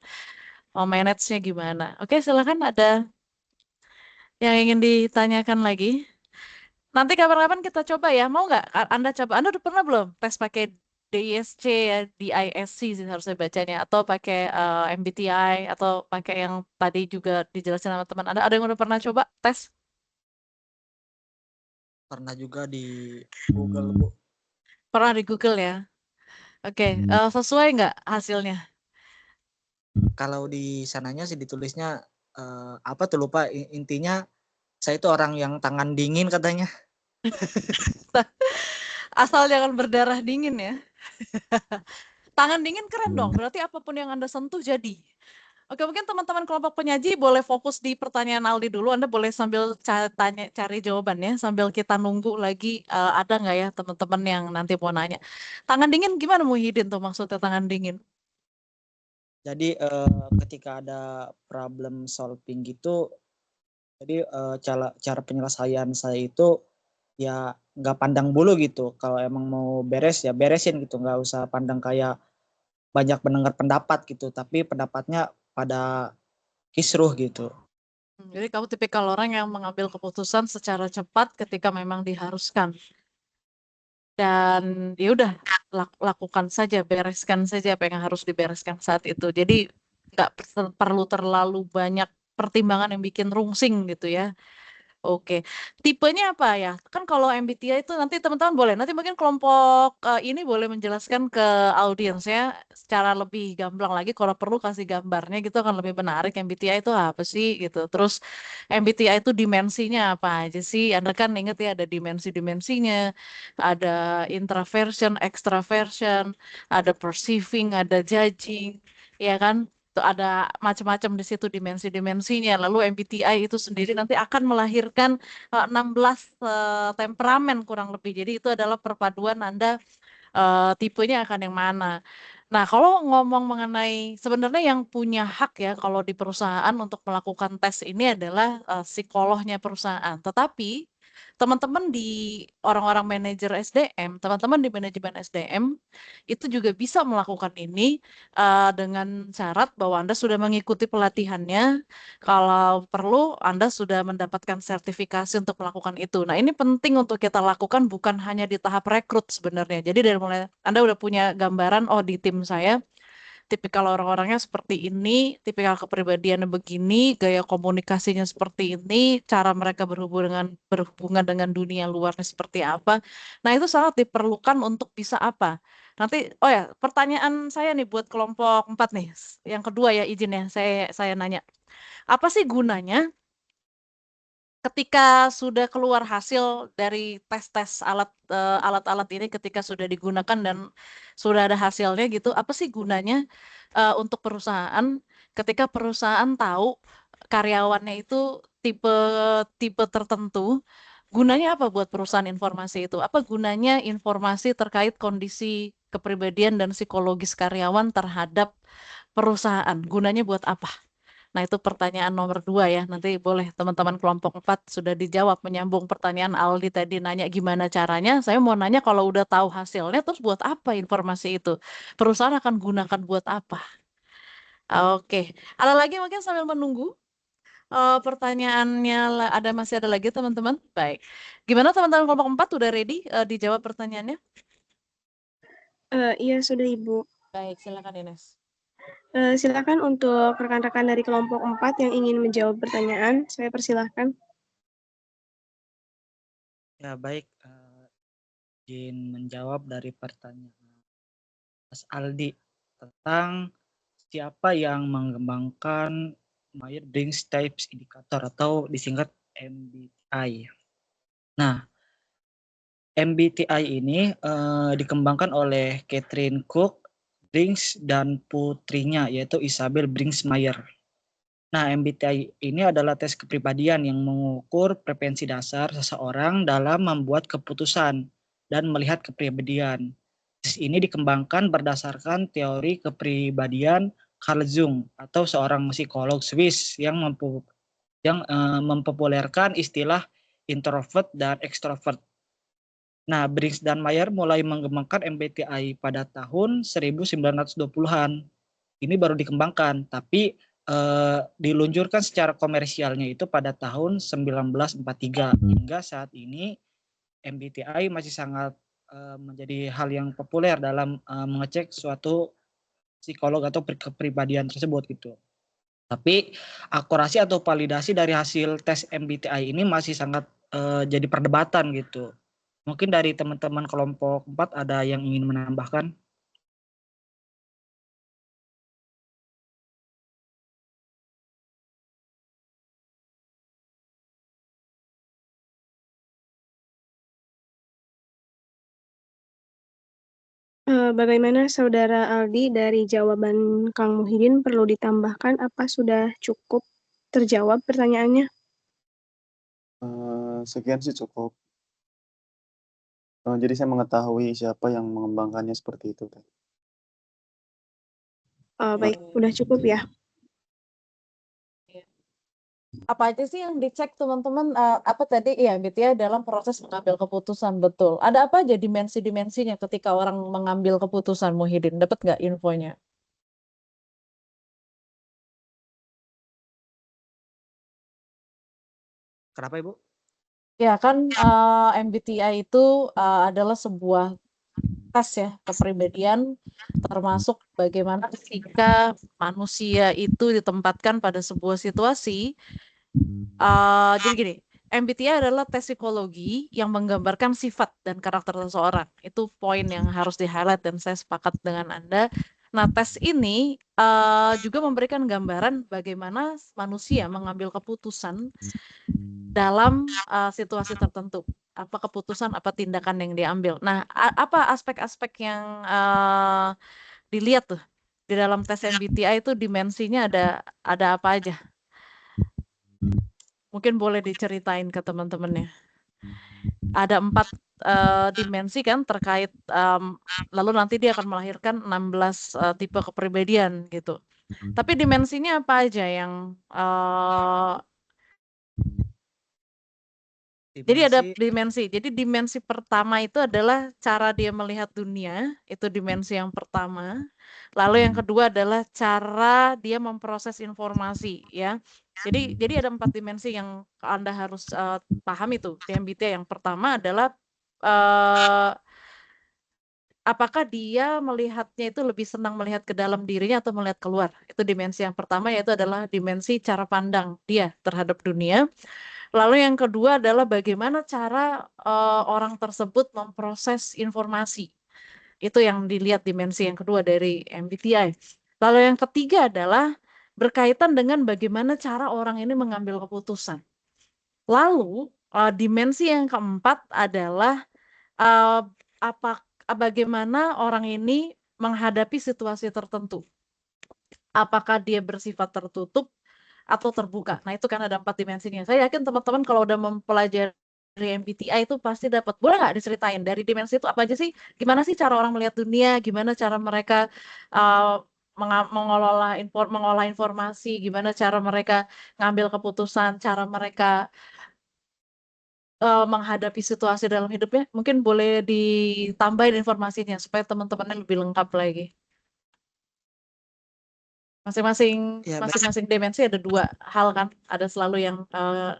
Manage-nya gimana? Oke, silakan ada yang ingin ditanyakan lagi. Nanti kapan-kapan kita coba ya. Mau nggak Anda coba? Anda udah pernah belum tes pakai DISC ya, DISC sih harusnya bacanya, atau pakai MBTI, atau pakai yang tadi juga dijelasin sama teman Anda. Ada yang udah pernah coba tes?
Pernah juga di Google, Bu.
Pernah di Google ya? Oke, sesuai nggak hasilnya?
Kalau di sananya sih ditulisnya apa tuh lupa, intinya saya itu orang yang tangan dingin katanya.
Asal jangan berdarah dingin ya. Tangan dingin keren dong, berarti apapun yang Anda sentuh jadi. Oke, mungkin teman-teman kelompok penyaji boleh fokus di pertanyaan Aldi dulu. Anda boleh sambil cari jawabannya, sambil kita nunggu lagi ada nggak ya teman-teman yang nanti mau nanya. Tangan dingin gimana Muhyiddin tuh maksudnya tangan dingin?
Jadi ketika ada problem solving gitu, jadi cara penyelesaian saya itu ya nggak pandang bulu gitu. Kalau emang mau beres ya beresin gitu, nggak usah pandang kayak banyak mendengar pendapat gitu, tapi pendapatnya pada kisruh gitu.
Jadi kamu tipikal orang yang mengambil keputusan secara cepat ketika memang diharuskan. Dan ya udah lakukan saja, bereskan saja apa yang harus dibereskan saat itu. Jadi nggak perlu terlalu banyak pertimbangan yang bikin rungsing gitu ya. Oke, tipenya apa ya? Kan kalau MBTI itu nanti teman-teman boleh, nanti mungkin kelompok ini boleh menjelaskan ke audiens ya secara lebih gamblang lagi. Kalau perlu kasih gambarnya gitu akan lebih menarik. MBTI itu apa sih gitu? Terus MBTI itu dimensinya apa aja sih? Anda kan inget ya ada dimensi-dimensinya, ada introversion, extraversion, ada perceiving, ada judging, ya kan? Tuh ada macam-macam di situ dimensi-dimensinya. Lalu MBTI itu sendiri nanti akan melahirkan 16 temperamen kurang lebih. Jadi itu adalah perpaduan Anda tipenya akan yang mana. Nah, kalau ngomong mengenai sebenarnya yang punya hak ya kalau di perusahaan untuk melakukan tes ini adalah psikolognya perusahaan. Tetapi teman-teman di orang-orang manajer SDM, teman-teman di manajemen SDM itu juga bisa melakukan ini dengan syarat bahwa Anda sudah mengikuti pelatihannya. Kalau perlu, Anda sudah mendapatkan sertifikasi untuk melakukan itu. Nah, ini penting untuk kita lakukan bukan hanya di tahap rekrut sebenarnya. Jadi dari mulai Anda udah punya gambaran, oh di tim saya, tipikal orang-orangnya seperti ini, tipikal kepribadiannya begini, gaya komunikasinya seperti ini, cara mereka berhubungan dengan dunia luarnya seperti apa. Nah, itu sangat diperlukan untuk bisa apa? Nanti, oh ya, pertanyaan saya nih buat kelompok 4 nih. Yang kedua ya izin ya, saya nanya. Apa sih gunanya ketika sudah keluar hasil dari tes-tes alat-alat ini ketika sudah digunakan dan sudah ada hasilnya gitu, apa sih gunanya untuk perusahaan ketika perusahaan tahu karyawannya itu tipe tipe tertentu, gunanya apa buat perusahaan informasi itu? Apa gunanya informasi terkait kondisi kepribadian dan psikologis karyawan terhadap perusahaan? Gunanya buat apa? Nah, itu pertanyaan nomor 2 ya. Nanti boleh teman-teman kelompok 4 sudah dijawab menyambung pertanyaan Aldi tadi nanya gimana caranya. Saya mau nanya kalau udah tahu hasilnya terus buat apa informasi itu? Perusahaan akan gunakan buat apa? Oke. Ada lagi mungkin sambil menunggu pertanyaannya masih ada lagi teman-teman? Baik. Gimana teman-teman kelompok 4 udah ready dijawab pertanyaannya?
Iya, sudah Ibu.
Baik, silakan Ines.
Silakan untuk rekan-rekan dari kelompok 4 yang ingin menjawab pertanyaan, saya persilahkan.
Ya baik, izin menjawab dari pertanyaan Mas Aldi tentang siapa yang mengembangkan Myers-Briggs Types Indicator atau disingkat MBTI. Nah, MBTI ini dikembangkan oleh Catherine Cook, Briggs, dan putrinya yaitu Isabel Briggs Myers. Nah, MBTI ini adalah tes kepribadian yang mengukur preferensi dasar seseorang dalam membuat keputusan dan melihat kepribadian. Tes ini dikembangkan berdasarkan teori kepribadian Carl Jung atau seorang psikolog Swiss yang mempopulerkan istilah introvert dan extrovert. Nah, Briggs dan Myers mulai mengembangkan MBTI pada tahun 1920-an. Ini baru dikembangkan, tapi diluncurkan secara komersialnya itu pada tahun 1943. Hingga saat ini MBTI masih sangat menjadi hal yang populer dalam mengecek suatu psikolog atau kepribadian tersebut gitu. Tapi akurasi atau validasi dari hasil tes MBTI ini masih sangat jadi perdebatan gitu. Mungkin dari teman-teman kelompok 4 ada yang ingin menambahkan?
Bagaimana Saudara Aldi dari jawaban Kang Muhyiddin perlu ditambahkan apa sudah cukup terjawab pertanyaannya?
Sekian sih cukup. Jadi saya mengetahui siapa yang mengembangkannya seperti itu.
Baik, udah cukup ya.
Apa aja sih yang dicek teman-teman? Apa tadi ya MBTI dalam proses mengambil keputusan, betul. Ada apa aja dimensi-dimensinya ketika orang mengambil keputusan, Muhyiddin? Dapat nggak infonya?
Kenapa Ibu?
Ya kan MBTI itu adalah sebuah tes ya kepribadian, termasuk bagaimana ketika manusia itu ditempatkan pada sebuah situasi. Jadi gini, MBTI adalah tes psikologi yang menggambarkan sifat dan karakter seseorang. Itu poin yang harus di-highlight dan saya sepakat dengan Anda. Nah, tes ini juga memberikan gambaran bagaimana manusia mengambil keputusan dalam situasi tertentu. Apa keputusan, apa tindakan yang diambil. Nah, apa aspek-aspek yang dilihat tuh di dalam tes MBTI itu dimensinya ada apa aja? Mungkin boleh diceritain ke teman-temannya. Ada 4 dimensi kan terkait, lalu nanti dia akan melahirkan 16 tipe kepribadian gitu. Tapi dimensinya apa aja yang jadi ada dimensi. Jadi dimensi pertama itu adalah cara dia melihat dunia, itu dimensi yang pertama. Lalu yang kedua adalah cara dia memproses informasi ya. Jadi ada 4 dimensi yang Anda harus paham itu. Di MBTI yang pertama adalah apakah dia melihatnya itu lebih senang melihat ke dalam dirinya atau melihat keluar. Itu dimensi yang pertama, yaitu adalah dimensi cara pandang dia terhadap dunia. Lalu yang kedua adalah bagaimana cara orang tersebut memproses informasi. Itu yang dilihat dimensi yang kedua dari MBTI. Lalu yang ketiga adalah berkaitan dengan bagaimana cara orang ini mengambil keputusan. Lalu dimensi yang keempat adalah bagaimana orang ini menghadapi situasi tertentu. Apakah dia bersifat tertutup atau terbuka. Nah, itu kan ada 4 dimensinya. Saya yakin teman-teman kalau udah mempelajari MBTI itu pasti dapat. Boleh nggak diceritain dari dimensi itu apa aja sih? Gimana sih cara orang melihat dunia? Gimana cara mereka mengolah informasi? Gimana cara mereka ngambil keputusan? Cara mereka menghadapi situasi dalam hidupnya? Mungkin boleh ditambahin informasinya supaya teman-temannya lebih lengkap lagi. Masing-masing dimensi ada 2 hal kan, ada selalu yang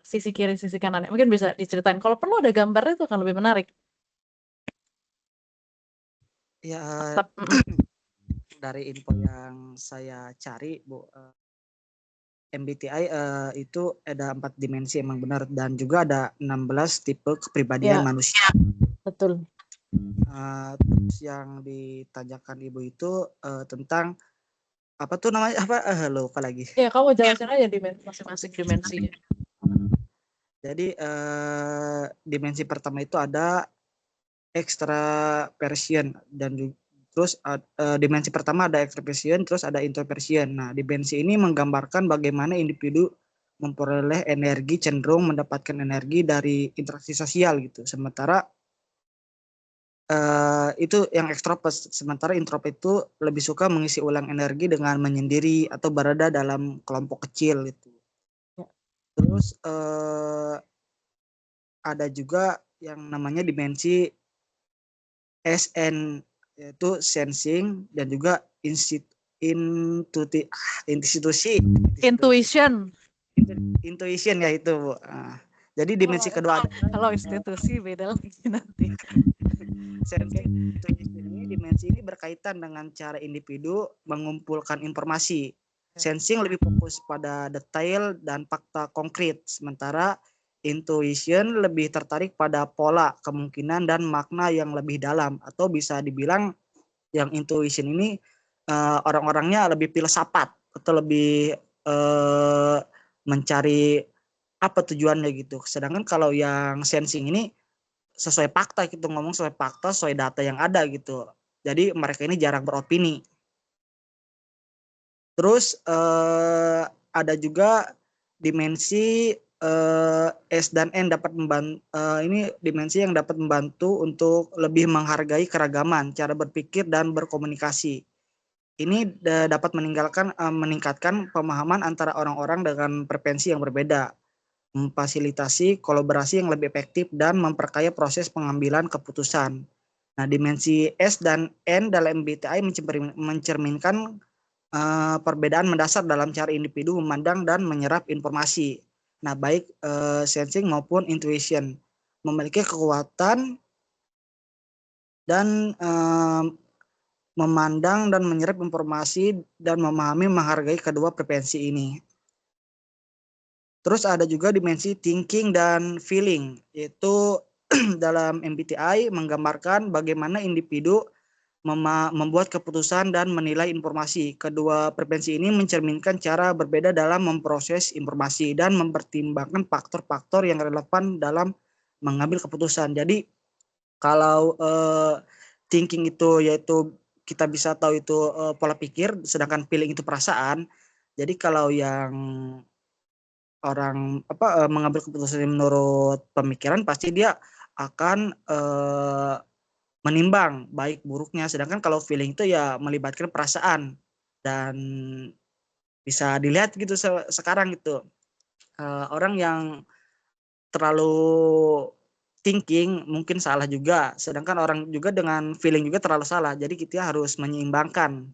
sisi kiri, sisi kanan. Mungkin bisa diceritain. Kalau perlu ada gambarnya itu akan lebih menarik.
Ya, dari info yang saya cari, Bu, MBTI itu ada 4 dimensi emang benar, dan juga ada 16 tipe kepribadian manusia.
Betul.
Terus yang ditanyakan Ibu itu tentang apa tuh namanya, lupa lagi.
Ya, kamu jelasin aja masing-masing dimensinya.
Jadi dimensi pertama itu ada extraversion, dan terus dimensi pertama ada extraversion, terus ada introversion. Nah, dimensi ini menggambarkan bagaimana individu memperoleh energi, cenderung mendapatkan energi dari interaksi sosial gitu. Sementara itu yang ekstrovert, sementara introvert itu lebih suka mengisi ulang energi dengan menyendiri atau berada dalam kelompok kecil gitu. Terus ada juga yang namanya dimensi SN, yaitu sensing, dan juga intuition ya itu, Bu. Jadi dimensi kedua
kalau institusi beda lagi nanti.
Dimensi ini berkaitan dengan cara individu mengumpulkan informasi. Sensing lebih fokus pada detail dan fakta konkret, sementara intuition lebih tertarik pada pola, kemungkinan, dan makna yang lebih dalam. Atau bisa dibilang yang intuition ini orang-orangnya lebih filsafat atau lebih mencari apa tujuannya gitu. Sedangkan kalau yang sensing ini sesuai fakta, gitu, ngomong sesuai fakta, sesuai data yang ada gitu. Jadi mereka ini jarang beropini. Terus ada juga dimensi S dan N dapat membantu, ini dimensi yang dapat membantu untuk lebih menghargai keragaman cara berpikir dan berkomunikasi. ini dapat meningkatkan pemahaman antara orang-orang dengan preferensi yang berbeda, memfasilitasi kolaborasi yang lebih efektif, dan memperkaya proses pengambilan keputusan. Nah, dimensi S dan N dalam MBTI mencerminkan perbedaan mendasar dalam cara individu memandang dan menyerap informasi. Nah, baik sensing maupun intuition memiliki kekuatan dan memandang dan menyerap informasi dan memahami menghargai kedua preferensi ini. Terus ada juga dimensi thinking dan feeling, yaitu dalam MBTI menggambarkan bagaimana individu membuat keputusan dan menilai informasi. Kedua preferensi ini mencerminkan cara berbeda dalam memproses informasi dan mempertimbangkan faktor-faktor yang relevan dalam mengambil keputusan. Jadi kalau thinking itu yaitu kita bisa tahu itu pola pikir, sedangkan feeling itu perasaan. Jadi kalau yang orang mengambil keputusan menurut pemikiran, pasti dia akan menimbang baik buruknya, sedangkan kalau feeling itu ya melibatkan perasaan, dan bisa dilihat gitu sekarang gitu orang yang terlalu thinking mungkin salah juga, sedangkan orang juga dengan feeling juga terlalu salah. Jadi kita harus menyeimbangkan.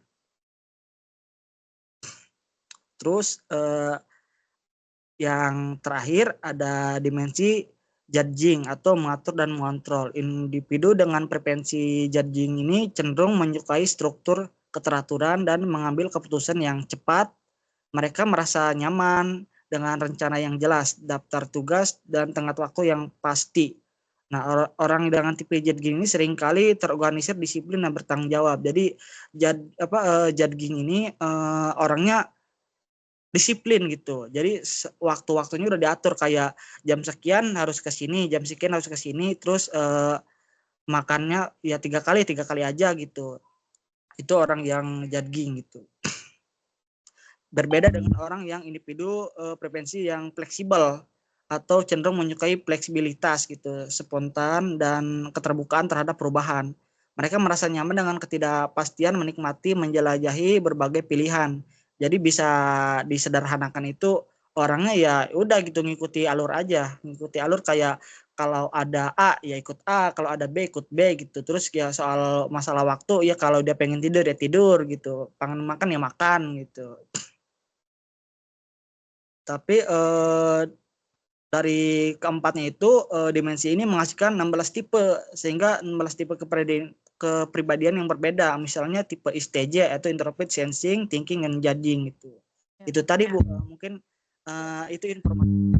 Terus yang terakhir ada dimensi judging atau mengatur dan mengontrol. Individu dengan preferensi judging ini cenderung menyukai struktur, keteraturan, dan mengambil keputusan yang cepat. Mereka merasa nyaman dengan rencana yang jelas, daftar tugas, dan tenggat waktu yang pasti. Nah, orang dengan tipe judging ini seringkali terorganisir, disiplin, dan bertanggung jawab. Jadi judging ini orangnya disiplin gitu. Jadi waktu-waktunya udah diatur, kayak jam sekian harus ke sini, jam sekian harus ke sini, terus makannya ya tiga kali aja gitu. Itu orang yang judging gitu. Berbeda dengan orang yang individu preferensi yang fleksibel atau cenderung menyukai fleksibilitas gitu, spontan dan keterbukaan terhadap perubahan. Mereka merasa nyaman dengan ketidakpastian, menikmati menjelajahi berbagai pilihan. Jadi bisa disederhanakan itu orangnya ya udah gitu, ngikuti alur aja, ngikuti alur, kayak kalau ada A ya ikut A, kalau ada B ikut B gitu. Terus ya soal masalah waktu ya kalau dia pengen tidur ya tidur gitu, pengen makan ya makan gitu. Tapi dari keempatnya itu dimensi ini menghasilkan 16 tipe, sehingga 16 tipe kepribadian yang berbeda. Misalnya tipe ISTJ atau introvert, sensing, thinking, and judging gitu. Itu tadi Bu, mungkin itu informasi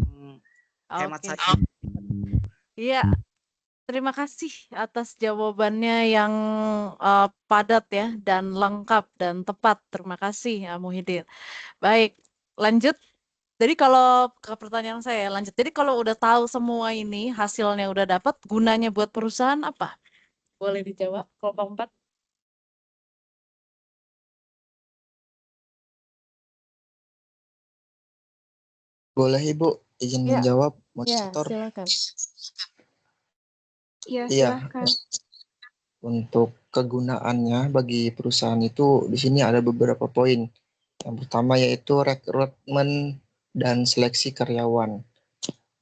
hemat saya.
Iya, terima kasih atas jawabannya yang padat ya dan lengkap dan tepat. Terima kasih Muhyiddin. Baik, lanjut. Jadi kalau ke pertanyaan saya lanjut. Jadi kalau udah tahu semua ini, hasilnya udah dapat, gunanya buat perusahaan apa? Boleh dijawab kelompok 4?
Boleh Ibu izin menjawab, moderator?
Silakan.
Iya,
Iya.
silakan.
Untuk kegunaannya bagi perusahaan itu di sini ada beberapa poin. Yang pertama yaitu rekrutmen dan seleksi karyawan.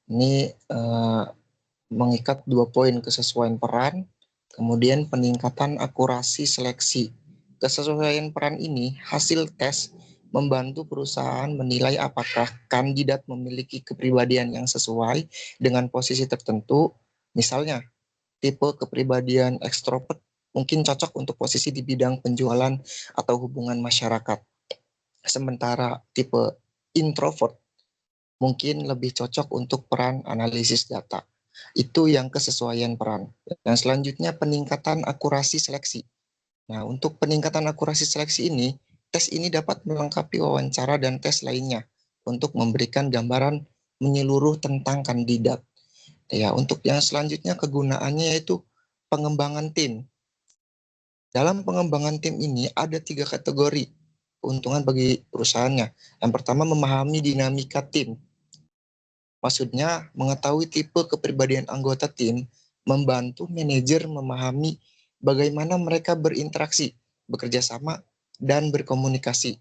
Ini mengikat 2 poin, kesesuaian peran, kemudian peningkatan akurasi seleksi. Kesesuaian peran ini hasil tes membantu perusahaan menilai apakah kandidat memiliki kepribadian yang sesuai dengan posisi tertentu. Misalnya, tipe kepribadian ekstrovert mungkin cocok untuk posisi di bidang penjualan atau hubungan masyarakat. Sementara tipe introvert mungkin lebih cocok untuk peran analisis data. Itu yang kesesuaian peran. Dan selanjutnya peningkatan akurasi seleksi. Nah, untuk peningkatan akurasi seleksi ini, tes ini dapat melengkapi wawancara dan tes lainnya untuk memberikan gambaran menyeluruh tentang kandidat. Ya, untuk yang selanjutnya kegunaannya yaitu pengembangan tim. Dalam pengembangan tim ini ada 3 kategori keuntungan bagi perusahaannya. Yang pertama, memahami dinamika tim. Maksudnya, mengetahui tipe kepribadian anggota tim membantu manajer memahami bagaimana mereka berinteraksi, bekerja sama, dan berkomunikasi.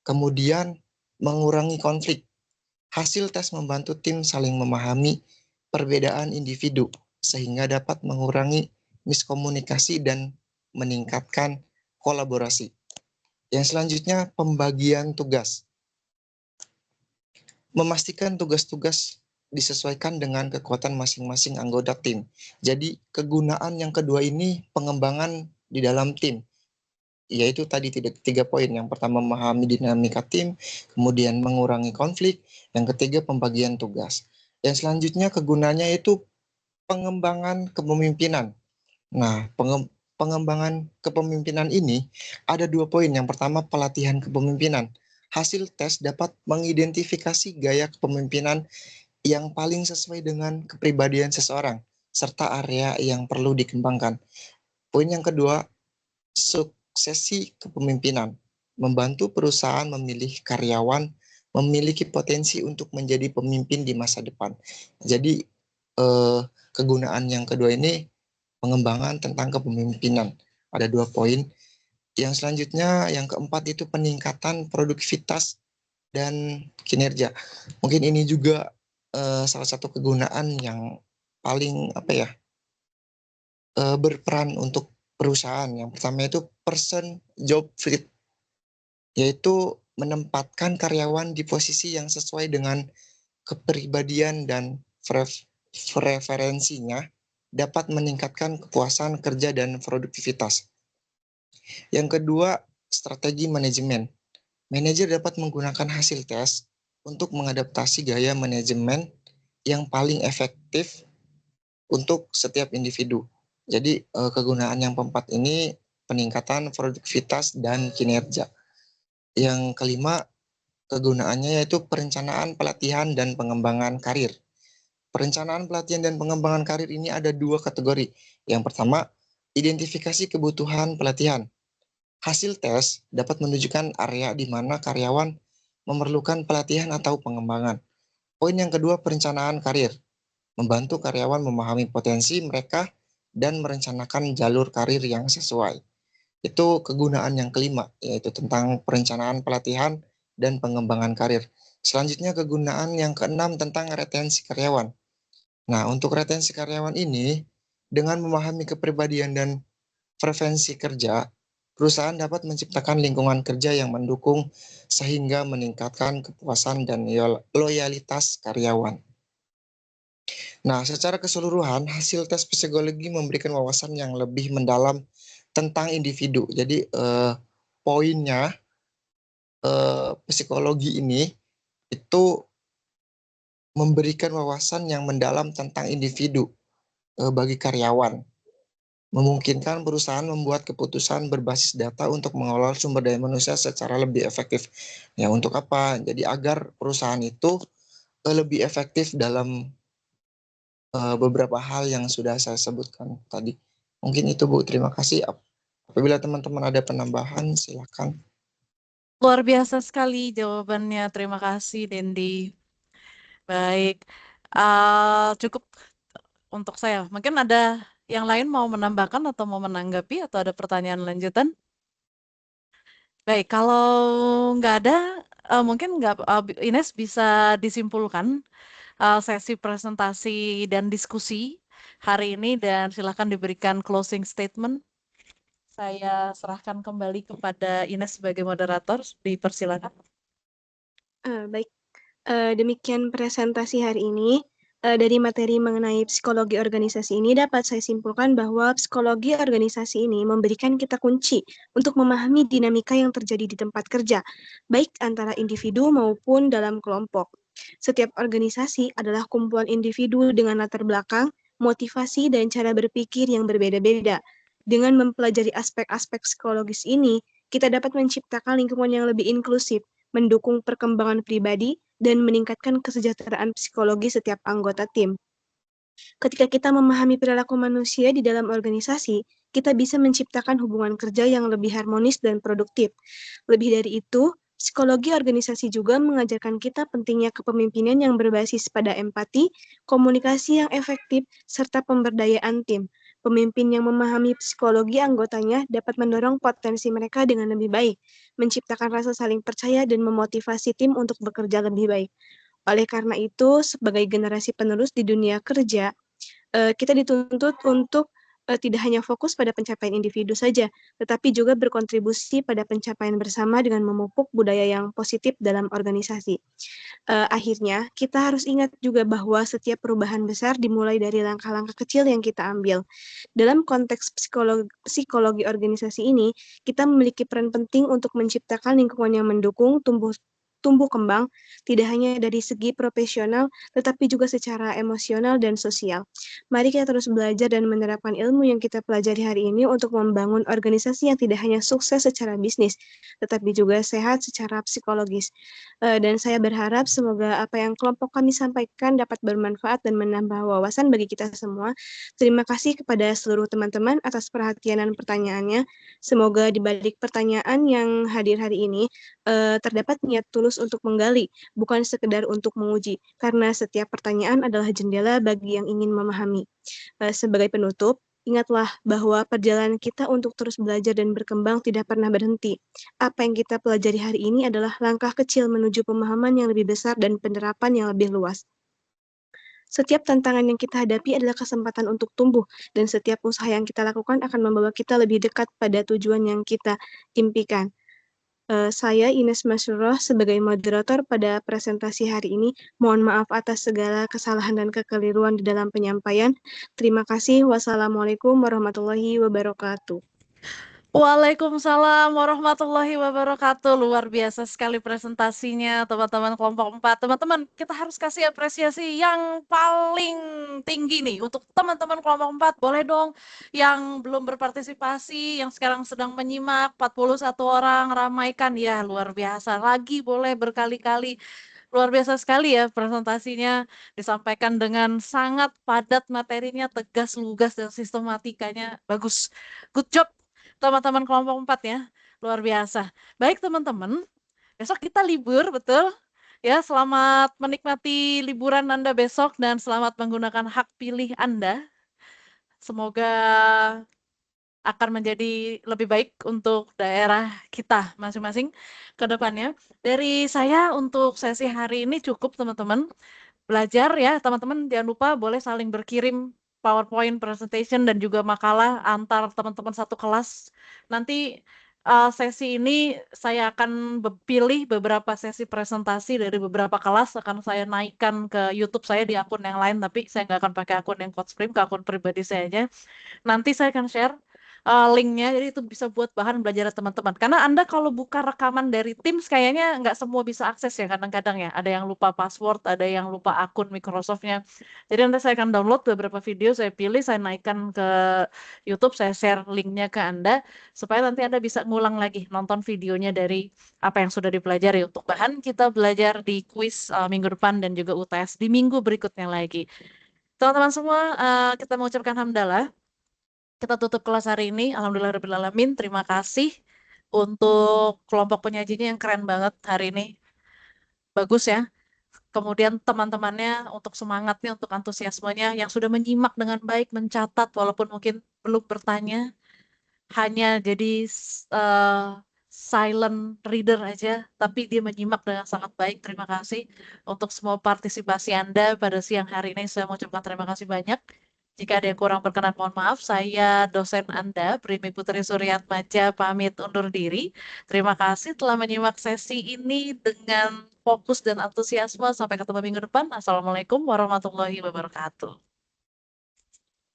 Kemudian mengurangi konflik. Hasil tes membantu tim saling memahami perbedaan individu sehingga dapat mengurangi miskomunikasi dan meningkatkan kolaborasi. Yang selanjutnya, pembagian tugas. Memastikan tugas-tugas disesuaikan dengan kekuatan masing-masing anggota tim. Jadi kegunaan yang kedua ini pengembangan di dalam tim, yaitu tadi 3 poin. Yang pertama memahami dinamika tim, kemudian mengurangi konflik, yang ketiga pembagian tugas. Yang selanjutnya kegunaannya itu pengembangan kepemimpinan. Nah, pengembangan kepemimpinan ini ada 2 poin. Yang pertama pelatihan kepemimpinan. Hasil tes dapat mengidentifikasi gaya kepemimpinan yang paling sesuai dengan kepribadian seseorang, serta area yang perlu dikembangkan. Poin yang kedua, suksesi kepemimpinan. Membantu perusahaan memilih karyawan memiliki potensi untuk menjadi pemimpin di masa depan. Jadi kegunaan yang kedua ini pengembangan tentang kepemimpinan. Ada 2 poin. Yang selanjutnya, yang keempat itu peningkatan produktivitas dan kinerja. Mungkin ini juga salah satu kegunaan yang paling berperan untuk perusahaan. Yang pertama itu person job fit, yaitu menempatkan karyawan di posisi yang sesuai dengan kepribadian dan preferensinya dapat meningkatkan kepuasan kerja dan produktivitas. Yang kedua, strategi manajemen. Manajer dapat menggunakan hasil tes untuk mengadaptasi gaya manajemen yang paling efektif untuk setiap individu. Jadi kegunaan yang keempat ini peningkatan produktivitas dan kinerja. Yang kelima, kegunaannya yaitu perencanaan pelatihan dan pengembangan karir. Perencanaan pelatihan dan pengembangan karir ini ada 2 kategori. Yang pertama, identifikasi kebutuhan pelatihan. Hasil tes dapat menunjukkan area di mana karyawan memerlukan pelatihan atau pengembangan. Poin yang kedua, perencanaan karir. Membantu karyawan memahami potensi mereka dan merencanakan jalur karir yang sesuai. Itu kegunaan yang kelima, yaitu tentang perencanaan pelatihan dan pengembangan karir. Selanjutnya kegunaan yang keenam tentang retensi karyawan. Nah, untuk retensi karyawan ini, dengan memahami kepribadian dan preferensi kerja, perusahaan dapat menciptakan lingkungan kerja yang mendukung sehingga meningkatkan kepuasan dan loyalitas karyawan. Nah, secara keseluruhan, hasil tes psikologi memberikan wawasan yang lebih mendalam tentang individu. Jadi poinnya psikologi ini itu memberikan wawasan yang mendalam tentang individu bagi karyawan. Memungkinkan perusahaan membuat keputusan berbasis data untuk mengelola sumber daya manusia secara lebih efektif. Ya, untuk apa? Jadi agar perusahaan itu lebih efektif dalam beberapa hal yang sudah saya sebutkan tadi. Mungkin itu, Bu. Terima kasih. Apabila teman-teman ada penambahan, silakan.
Luar biasa sekali jawabannya. Terima kasih, Dendi. Baik, cukup untuk saya. Mungkin ada yang lain mau menambahkan atau mau menanggapi atau ada pertanyaan lanjutan? Baik, kalau nggak ada, mungkin Ines bisa disimpulkan sesi presentasi dan diskusi hari ini dan silakan diberikan closing statement. Saya serahkan kembali kepada Ines sebagai moderator. Dipersilakan.
Baik, demikian presentasi hari ini. Dari materi mengenai psikologi organisasi ini dapat saya simpulkan bahwa psikologi organisasi ini memberikan kita kunci untuk memahami dinamika yang terjadi di tempat kerja, baik antara individu maupun dalam kelompok. Setiap organisasi adalah kumpulan individu dengan latar belakang, motivasi, dan cara berpikir yang berbeda-beda. Dengan mempelajari aspek-aspek psikologis ini, kita dapat menciptakan lingkungan yang lebih inklusif, mendukung perkembangan pribadi, dan meningkatkan kesejahteraan psikologi setiap anggota tim. Ketika kita memahami perilaku manusia di dalam organisasi, kita bisa menciptakan hubungan kerja yang lebih harmonis dan produktif. Lebih dari itu, psikologi organisasi juga mengajarkan kita pentingnya kepemimpinan yang berbasis pada empati, komunikasi yang efektif, serta pemberdayaan tim. Pemimpin yang memahami psikologi anggotanya dapat mendorong potensi mereka dengan lebih baik, menciptakan rasa saling percaya dan memotivasi tim untuk bekerja lebih baik. Oleh karena itu, sebagai generasi penerus di dunia kerja, kita dituntut untuk tidak hanya fokus pada pencapaian individu saja, tetapi juga berkontribusi pada pencapaian bersama dengan memupuk budaya yang positif dalam organisasi. Akhirnya, kita harus ingat juga bahwa setiap perubahan besar dimulai dari langkah-langkah kecil yang kita ambil. Dalam konteks psikologi organisasi ini, kita memiliki peran penting untuk menciptakan lingkungan yang mendukung tumbuh kembang, tidak hanya dari segi profesional, tetapi juga secara emosional dan sosial. Mari kita terus belajar dan menerapkan ilmu yang kita pelajari hari ini untuk membangun organisasi yang tidak hanya sukses secara bisnis, tetapi juga sehat secara psikologis. Dan saya berharap semoga apa yang kelompok kami sampaikan dapat bermanfaat dan menambah wawasan bagi kita semua. Terima kasih kepada seluruh teman-teman atas perhatian dan pertanyaannya. Semoga di balik pertanyaan yang hadir hari ini, terdapat niat tulus untuk menggali, bukan sekedar untuk menguji, karena setiap pertanyaan adalah jendela bagi yang ingin memahami. Sebagai penutup, ingatlah bahwa perjalanan kita untuk terus belajar dan berkembang tidak pernah berhenti. Apa yang kita pelajari hari ini adalah langkah kecil menuju pemahaman yang lebih besar dan penerapan yang lebih luas. Setiap tantangan yang kita hadapi adalah kesempatan untuk tumbuh, dan setiap usaha yang kita lakukan akan membawa kita lebih dekat pada tujuan yang kita impikan. Saya Ines Masyurah sebagai moderator pada presentasi hari ini. Mohon maaf atas segala kesalahan dan kekeliruan di dalam penyampaian. Terima kasih. Wassalamualaikum warahmatullahi wabarakatuh.
Waalaikumsalam warahmatullahi wabarakatuh. Luar biasa sekali presentasinya teman-teman kelompok 4. Teman-teman, kita harus kasih apresiasi yang paling tinggi nih untuk teman-teman kelompok 4. Boleh dong yang belum berpartisipasi, yang sekarang sedang menyimak, 41 orang, ramaikan. Ya, luar biasa. Lagi boleh berkali-kali. Luar biasa sekali ya presentasinya, disampaikan dengan sangat padat materinya, tegas, lugas, dan sistematikanya bagus. Good job teman-teman kelompok 4 ya, luar biasa. Baik teman-teman, besok kita libur, betul? Ya, selamat menikmati liburan Anda besok dan selamat menggunakan hak pilih Anda. Semoga akan menjadi lebih baik untuk daerah kita masing-masing ke depannya. Dari saya untuk sesi hari ini cukup teman-teman. Belajar ya teman-teman, jangan lupa boleh saling berkirim PowerPoint presentation dan juga makalah antar teman-teman satu kelas. Nanti sesi ini saya akan pilih beberapa sesi presentasi dari beberapa kelas, akan saya naikkan ke YouTube saya di akun yang lain, tapi saya nggak akan pakai akun yang Coachframe, ke akun pribadi saya aja. Nanti saya akan share linknya, jadi itu bisa buat bahan belajar teman-teman. Karena Anda kalau buka rekaman dari Teams kayaknya nggak semua bisa akses ya kadang-kadang ya. Ada yang lupa password, ada yang lupa akun Microsoft-nya. Jadi nanti saya akan download beberapa video, saya pilih, saya naikkan ke YouTube, saya share linknya ke Anda, supaya nanti Anda bisa ngulang lagi nonton videonya dari apa yang sudah dipelajari. Untuk bahan kita belajar di kuis minggu depan dan juga UTS di minggu berikutnya lagi. Teman-teman semua, kita mengucapkan hamdalah. Kita tutup kelas hari ini. Alhamdulillahirrahmanirrahim. Terima kasih untuk kelompok penyajinya yang keren banget hari ini. Bagus ya. Kemudian teman-temannya untuk semangatnya, untuk antusiasmenya yang sudah menyimak dengan baik, mencatat walaupun mungkin belum bertanya. Hanya jadi silent reader aja, tapi dia menyimak dengan sangat baik. Terima kasih untuk semua partisipasi Anda pada siang hari ini. Saya mengucapkan terima kasih banyak. Jika ada yang kurang berkenan, mohon maaf. Saya dosen Anda, Primi Putri Suryatmaja, pamit undur diri. Terima kasih telah menyimak sesi ini dengan fokus dan antusiasme. Sampai ketemu minggu depan. Assalamualaikum warahmatullahi wabarakatuh.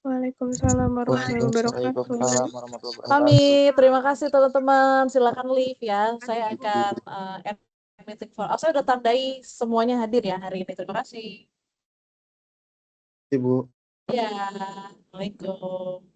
Waalaikumsalam warahmatullahi wabarakatuh.
Waalaikumsalam warahmatullahi wabarakatuh.
Pamit, terima kasih teman-teman. Silakan leave ya. Saya akan end meeting for. Saya udah tandai semuanya hadir ya hari ini. Terima kasih.
Ibu.
Ya, Assalamualaikum.